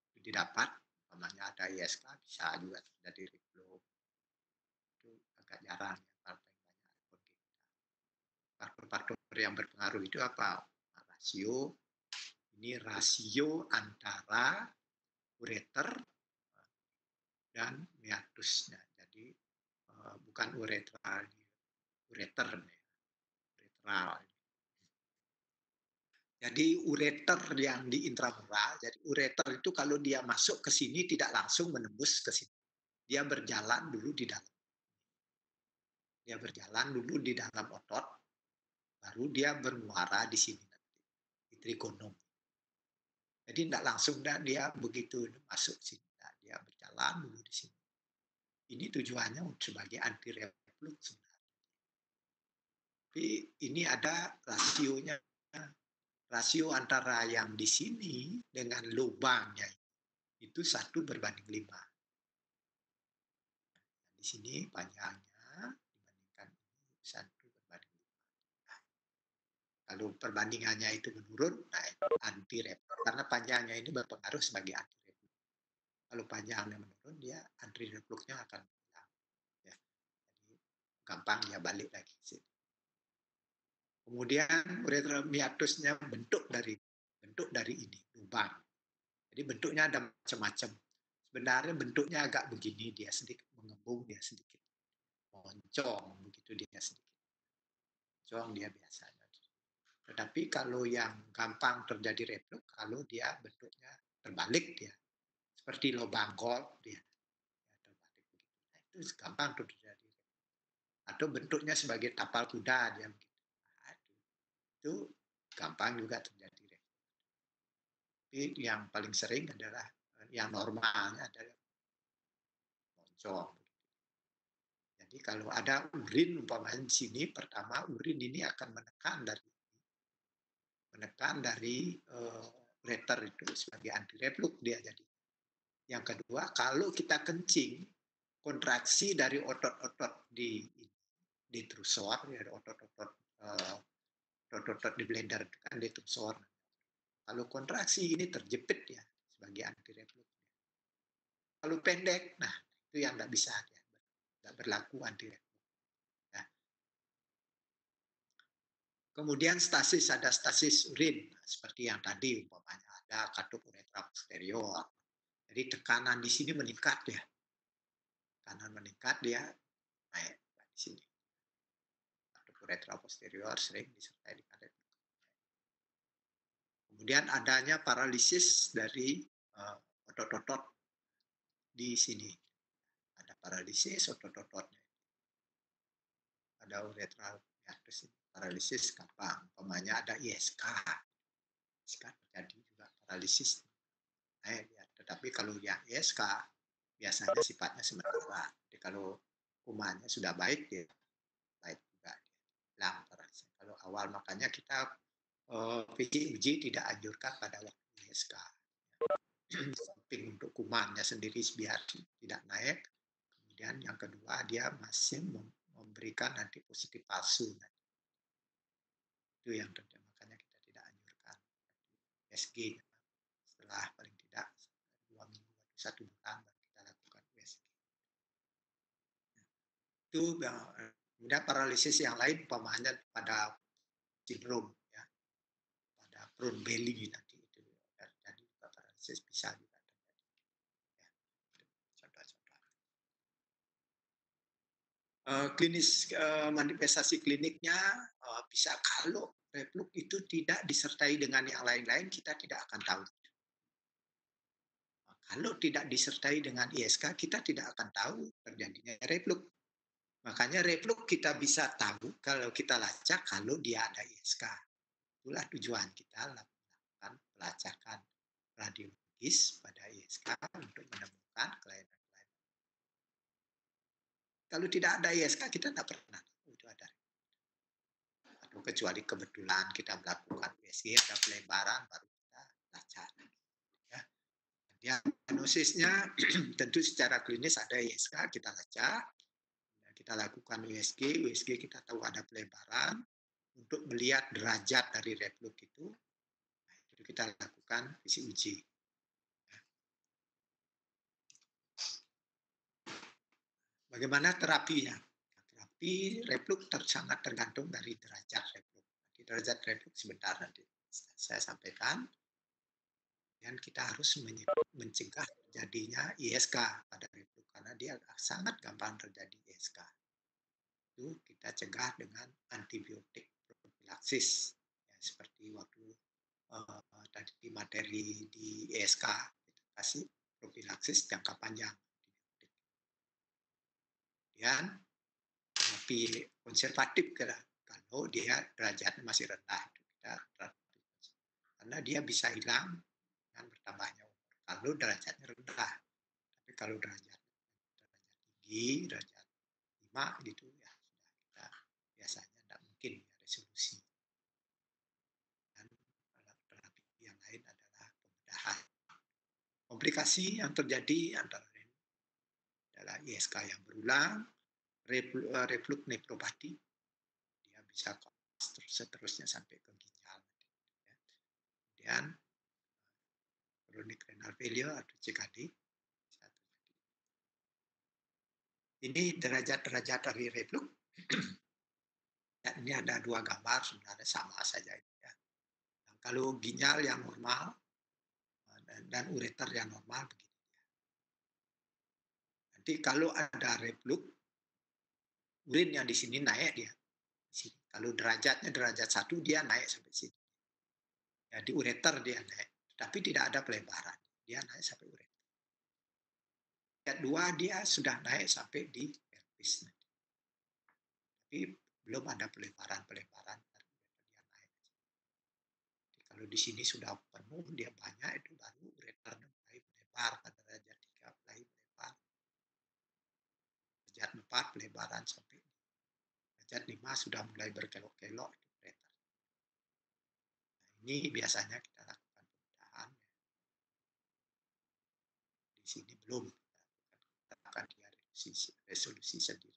Speaker 1: itu didapat, namanya ada ISK, bisa juga terjadi reflux. Itu agak jarang yang paling banyak kongenital. Faktor-faktor yang berpengaruh itu apa? Rasio, ini rasio antara ureter dan meatusnya. Jadi bukan uretral, ureter, uretral. Jadi ureter yang di intramural, jadi ureter itu kalau dia masuk ke sini tidak langsung menembus ke sini. Dia berjalan dulu di dalam. Dia berjalan dulu di dalam otot, baru dia bermuara di sini nanti, di trigonum. Jadi tidak langsung dia begitu masuk sini. Nah, dia berjalan dulu di sini. Ini tujuannya sebagai anti reflux sebenarnya. Tapi ini ada rasionya. Rasio antara yang di sini dengan lubangnya itu 1:5. Nah, di sini panjangnya dibandingkan ini 1:5. Nah, kalau perbandingannya itu menurun, nah itu anti reflux karena panjangnya ini berpengaruh sebagai anti reflux. Kalau panjangnya menurun, dia anti refluxnya akan hilang. Ya. Jadi gampang dia balik lagi ke sini. Kemudian ureter meatusnya bentuk dari ini lubang. Jadi bentuknya ada macam-macam. Sebenarnya bentuknya agak begini, dia sedikit mengembung, dia sedikit moncong, begitu dia sedikit moncong dia biasanya. Tetapi kalau yang gampang terjadi reflux, kalau dia bentuknya terbalik dia, seperti lubang golf dia terbalik begitu. Nah, itu gampang terjadi. Atau bentuknya sebagai tapal kuda dia begitu. Nah, itu gampang juga terjadi reflux. Tapi yang paling sering adalah yang normalnya adalah moncong. Jadi kalau ada urin umpamanya di sini, pertama urin ini akan menekan dari ureter itu sebagai anti reflux dia jadi. Yang kedua, kalau kita kencing, kontraksi dari otot-otot di trusor, ya otot-otot di blender itu kan di trusor. Kalau kontraksi ini terjepit ya sebagai anti reflux. Kalau pendek, nah itu yang tidak bisa ya, tidak berlaku anti reflux. Nah, kemudian stasis, ada stasis urin seperti yang tadi umpamanya ada katup uretra posterior. Jadi tekanan di sini meningkat ya, tekanan meningkat dia naik di sini. Katup uretra posterior sering disertai dengan reflux. Kemudian adanya paralisis dari otot-otot di sini. Ada paralisis otot-ototnya. Ada uretral meatus ini. Paralisis gampang. Umpamanya ada ISK. ISK terjadi juga paralisis. Nah, ya. Tetapi kalau yang ISK biasanya sifatnya sementara. Jadi kalau kumannya sudah baik, dia baik juga. Dia hilang paralisis. Kalau awal makanya kita uji tidak anjurkan pada waktu ISK. samping untuk kumannya sendiri biar tidak naik. Kemudian yang kedua dia masih memberikan nanti positif palsu. Itu yang terjadi, makanya kita tidak anjurkan USG setelah paling tidak 2 minggu atau 1 bulan baru kita lakukan USG. Itu kemudian paralisis yang lain umpamanya pada sindrom ya, pada prone belly nanti itu terjadi paralisis bisa juga terjadi. Ya, contoh-contoh. Klinis manifestasi kliniknya bisa kalau reflux itu tidak disertai dengan yang lain-lain kita tidak akan tahu. Kalau tidak disertai dengan ISK kita tidak akan tahu terjadinya reflux. Makanya reflux kita bisa tahu kalau kita lacak kalau dia ada ISK. Itulah tujuan kita lakukan pelacakan radiologis pada ISK untuk menemukan kelainan-kelainan. Kalau tidak ada ISK kita tidak pernah tahu itu ada. Atau kecuali kebetulan kita melakukan USG ada pelebaran baru kita lacak. Ya. Diagnosisnya tentu secara klinis ada ISK kita lacak. Kita lakukan USG kita tahu ada pelebaran untuk melihat derajat dari reflux itu kita lakukan PCUG. Bagaimana terapinya? Terapi reflux sangat tergantung dari derajat reflux. Derajat reflux sebentar nanti saya sampaikan. Dan kita harus mencegah terjadinya ISK pada reflux karena dia sangat gampang terjadi ISK. Itu kita cegah dengan antibiotik profilaksis ya, seperti waktu tadi materi di ISK kita kasih profilaksis jangka panjang. Kemudian terapi konservatif kalau dia derajatnya masih rendah itu kita karena dia bisa hilang dengan bertambahnya umur kalau derajatnya rendah. Tapi kalau derajat tinggi, derajat 5 gitu ya sudah kita biasanya tidak mungkin ya resolusi. Dan terapi yang lain adalah pembedahan. Komplikasi yang terjadi antara lain adalah ISK yang berulang, reflux nefropati, dia bisa seterusnya sampai ke ginjal. Ya. Kemudian chronic renal failure atau CKD. Ini derajat-derajat dari reflux. Dan ini ada 2 gambar sebenarnya sama saja ya. Nah, kalau ginjal yang normal dan ureter yang normal begini. Nanti kalau ada reflux, urin yang di sini naik dia. Di sini. Kalau derajatnya derajat 1 dia naik sampai sini. Jadi ureter dia naik, tapi tidak ada pelebaran. Dia naik sampai ureter. Derajat 2 dia sudah naik sampai di pelvis. Tapi belum ada pelebaran-pelebaran dia naik. Jadi kalau di sini sudah penuh dia banyak itu baru ureter mulai melebar pada derajat 3 mulai melebar. Derajat 4 pelebaran sampai derajat 5 sudah mulai berkelok-kelok itu ureter. Nah, ini biasanya kita lakukan pembedahan. Di sini belum kita lakukan dia resolusi sendiri.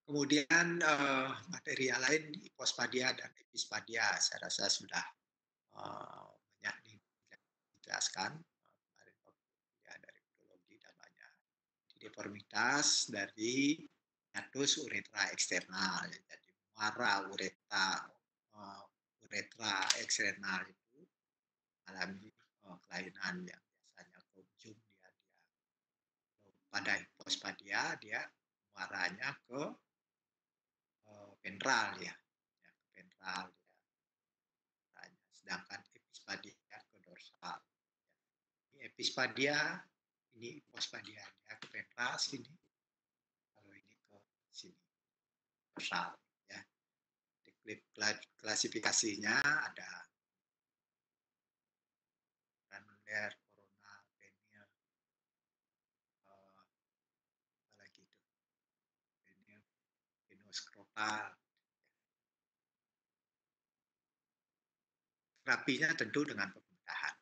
Speaker 1: Kemudian materi yang lain hipospadia dan epispadia saya rasa sudah banyak dijelaskan kemarin ya, dari urologi dan banyak deformitas dari hiatus uretra eksternal jadi muara uretra eksternal itu alami kelainan yang biasanya konjung dia pada hipospadia dia muaranya ke ventral ya ke ventral ya. Sedangkan epispadia ke dorsal. Ini epispadia, ini hipospadia dia ke ventral sini. Kalau ini ke sini dorsal ya. Di klasifikasinya ada granuler, coronal, venial, apa lagi itu, venial, venoskrotal. terapinya tentu dengan pembedahan.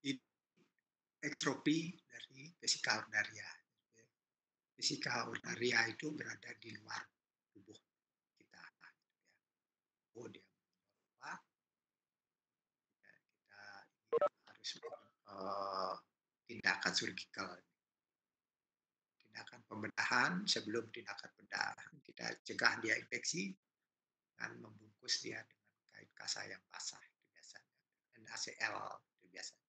Speaker 1: Ini ektropi dari vesika urinaria. Vesika urinaria itu berada di luar tubuh kita. Oh, dia apa? Kita harus tindakan surgical. Tindakan pembedahan, sebelum tindakan pembedahan kita cegah dia infeksi dan membungkus dia dengan kain kasa yang basah, itu biasanya NaCl itu biasanya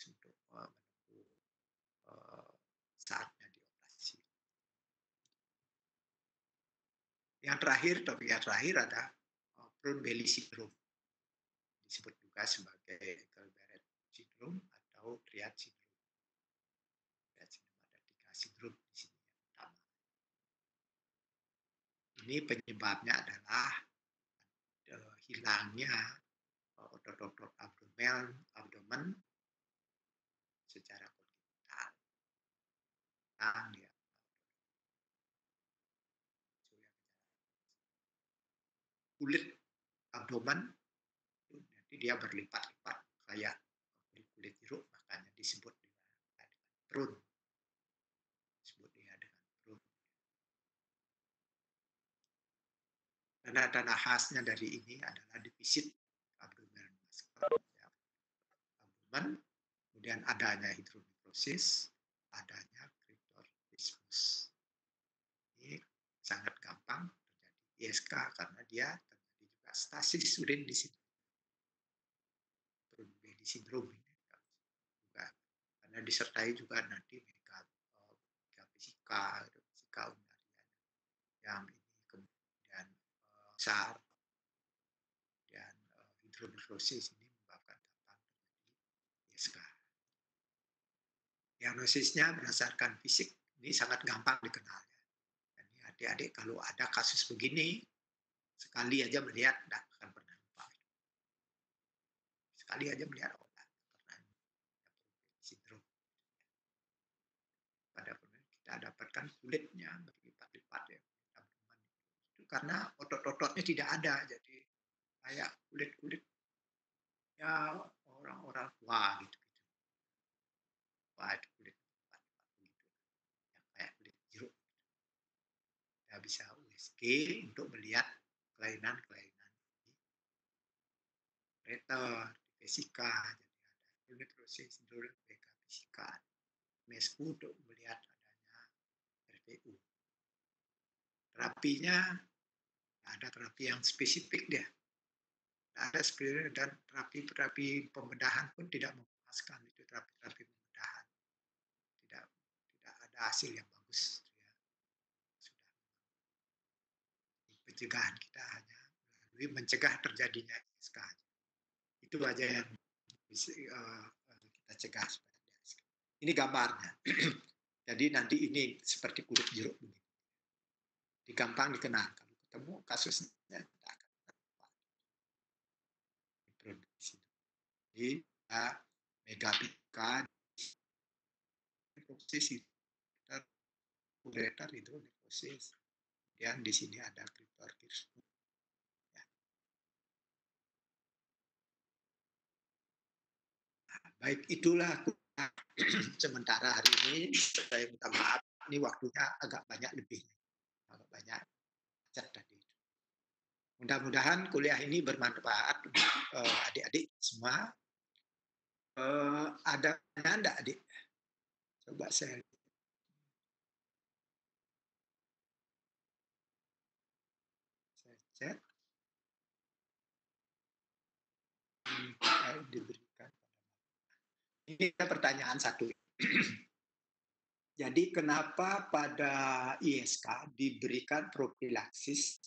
Speaker 1: untuk menunggu saatnya dioperasi. Yang terakhir, topik yang terakhir ada Brown Belly syndrome, disebut juga sebagai Engelbert syndrome atau Triad syndrome. Triad syndrome ada 3 sindrom di sini yang utama. Ini penyebabnya adalah hilangnya otot-otot abdomen secara kongenital. Dia kulit abdomen nanti dia berlipat-lipat kayak kulit jeruk, makanya disebut dengan prun. Disebut dia dengan prun. Tanda-tanda khasnya dari ini adalah defisit abdomen muscle, ya. Abdomen, kemudian adanya hidronefrosis, adanya cryptorchidismus. Ini sangat gampang terjadi ISK karena dia terjadi juga stasis urin di sini. Brown Belly syndrome ini juga karena disertai juga nanti vesika urinaria yang ini kemudian SAR dan hidronefrosis ini menyebabkan gampang terjadi ISK. Diagnosisnya berdasarkan fisik ini sangat gampang dikenal. Jadi adik-adik kalau ada kasus begini, sekali aja melihat tidak akan pernah lupa. Sekali aja melihat tidak pernah sindrom. Pada kita dapatkan kulitnya berlipat-lipat ya, itu karena otot-ototnya tidak ada, jadi kayak kulit-kulit ya orang-orang tua gitu. Wah, itu kulit begitu, yang kayak kulit jeruk. Kita bisa USG untuk melihat kelainan-kelainan di ureter, di vesika, jadi ada hidronefrosis, vesika, MESKU untuk melihat adanya RPU. Terapinya ada terapi yang spesifik dia. Ada spesifik dan terapi pembedahan pun tidak memuaskan, itu terapi pembedahan. Tidak ada hasil yang bagus. Ya. Sudah. Pencegahan kita hanya melalui mencegah terjadinya ISK. Itu aja yang bisa kita cegah. Ini gambarnya. Jadi nanti ini seperti kulit jeruk begini. Gampang dikenal. Kalau ketemu kasusnya tidak akan lupa. Jadi megapika proses ureter hidronefrosis. Kemudian di sini ada cryptorchidismus. Ya. Nah, baik itulah sementara hari ini. Saya minta maaf, ini waktunya agak banyak lebih. Agak banyak chat tadi. Mudah-mudahan kuliah ini bermanfaat untuk adik-adik semua. Ada enggak adik? Coba saya chat. Diberikan. Ini ada pertanyaan satu. Jadi kenapa pada ISK diberikan profilaksis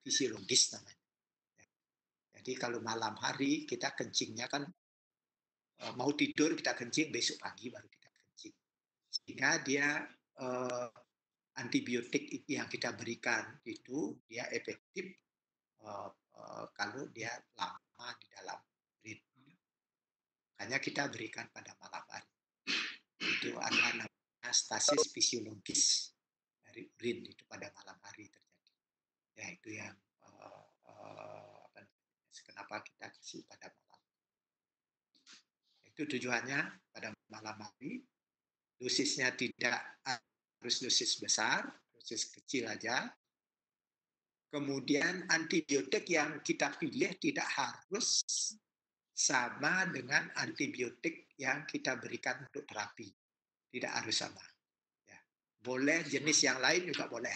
Speaker 1: fisiologis namanya. Jadi kalau malam hari kita kencingnya kan mau tidur kita kencing, besok pagi baru kita kencing. Sehingga dia antibiotik yang kita berikan itu dia efektif kalau kalau dia lama di dalam urin. Makanya kita berikan pada malam hari. Itu ada namanya stasis fisiologis dari urin itu pada malam hari terjadi. Ya itu yang kenapa kita kasih pada malam. Itu tujuannya pada malam hari. Dosisnya tidak harus dosis besar, dosis kecil aja. Kemudian antibiotik yang kita pilih tidak harus sama dengan antibiotik yang kita berikan untuk terapi. Tidak harus sama. Ya. Boleh jenis yang lain juga boleh.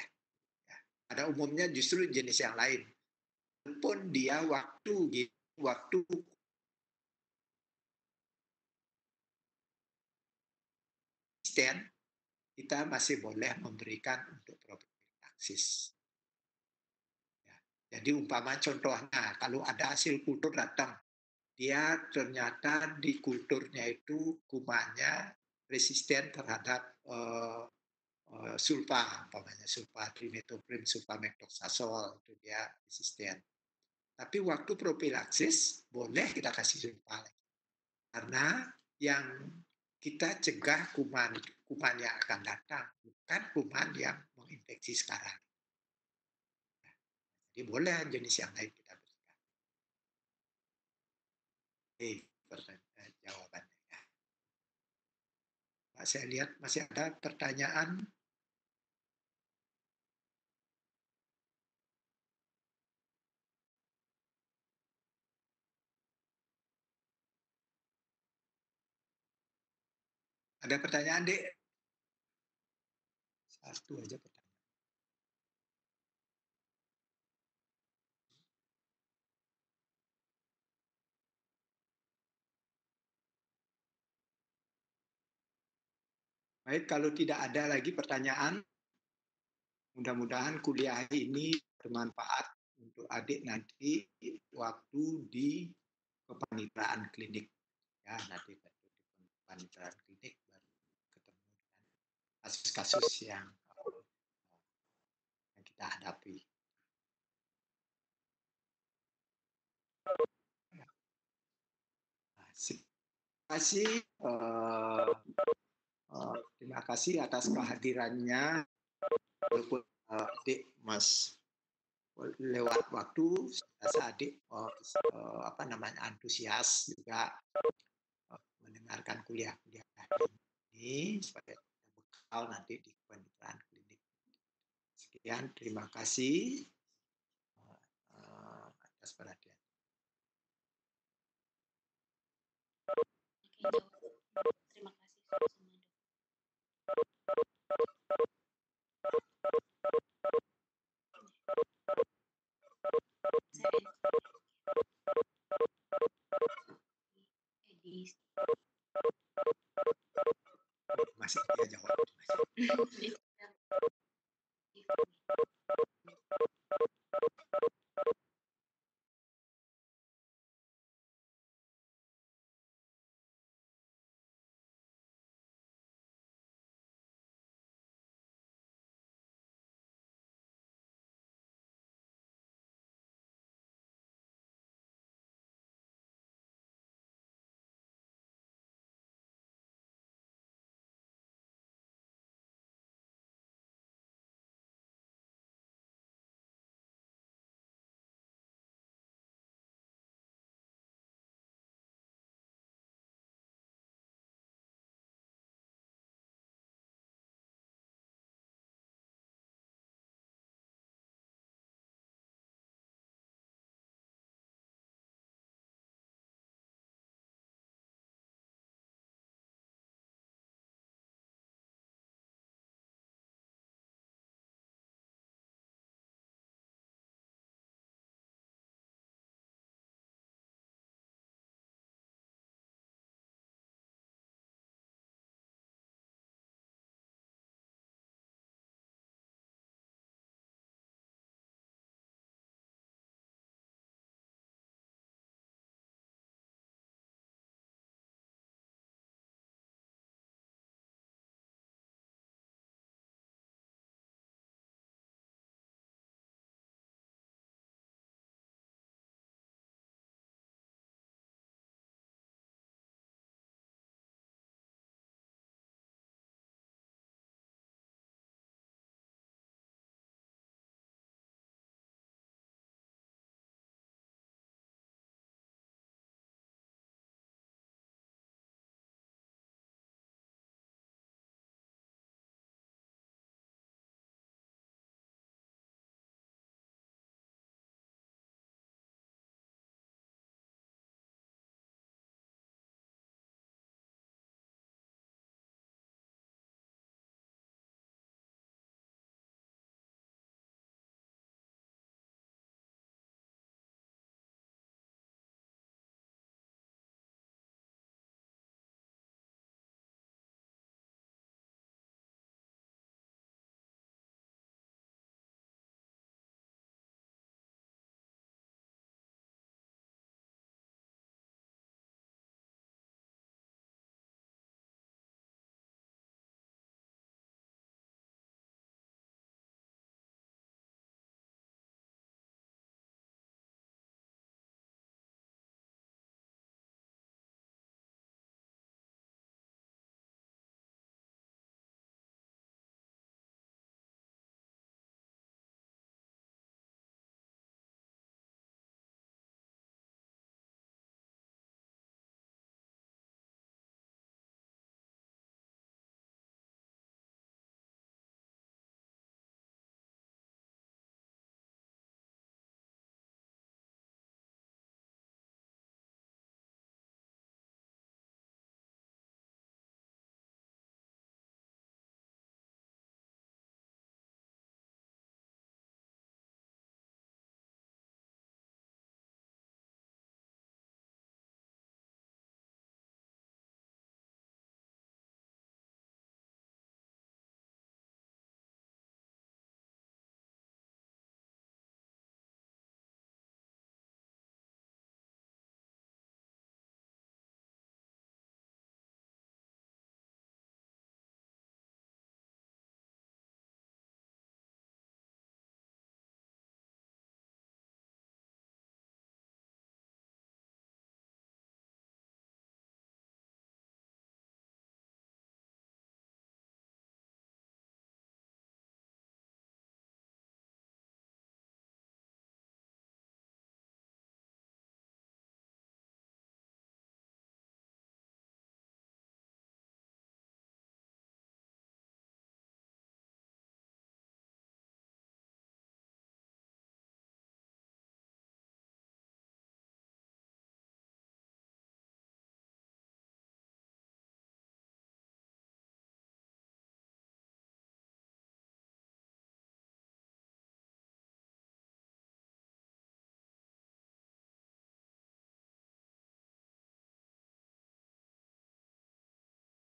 Speaker 1: Ya. Pada umumnya justru jenis yang lain. Walaupun dia waktu konsisten, kita masih boleh memberikan untuk profilaksis. Ya. Jadi umpama contohnya, kalau ada hasil kultur datang, dia ternyata di kulturnya itu kumannya resisten terhadap sulfa, umpamanya sulfa trimetoprim, sulfa methoxazole, itu dia resisten. Tapi waktu profilaksis boleh kita kasih sulfa lagi. Karena yang kita cegah kuman yang akan datang, bukan kuman yang menginfeksi sekarang. Jadi boleh jenis yang lain kita berikan. Jawabannya. Pak, saya lihat masih ada pertanyaan. Ada pertanyaan, Dek? Satu aja pertanyaan. Baik, kalau tidak ada lagi pertanyaan, mudah-mudahan kuliah ini bermanfaat untuk adik nanti waktu di kepanitraan klinik. Ya, nanti di kepanitraan klinik baru ketemu dengan kasus-kasus yang kita hadapi. Terima kasih atas kehadirannya, walaupun adik Mas lewat waktu, saya adik antusias juga mendengarkan kuliah ini sebagai bekal nanti di kepanitraan klinik. Sekian, terima kasih atas perhatian.
Speaker 3: Terima kasih sama dok.
Speaker 1: Masih dia jawab.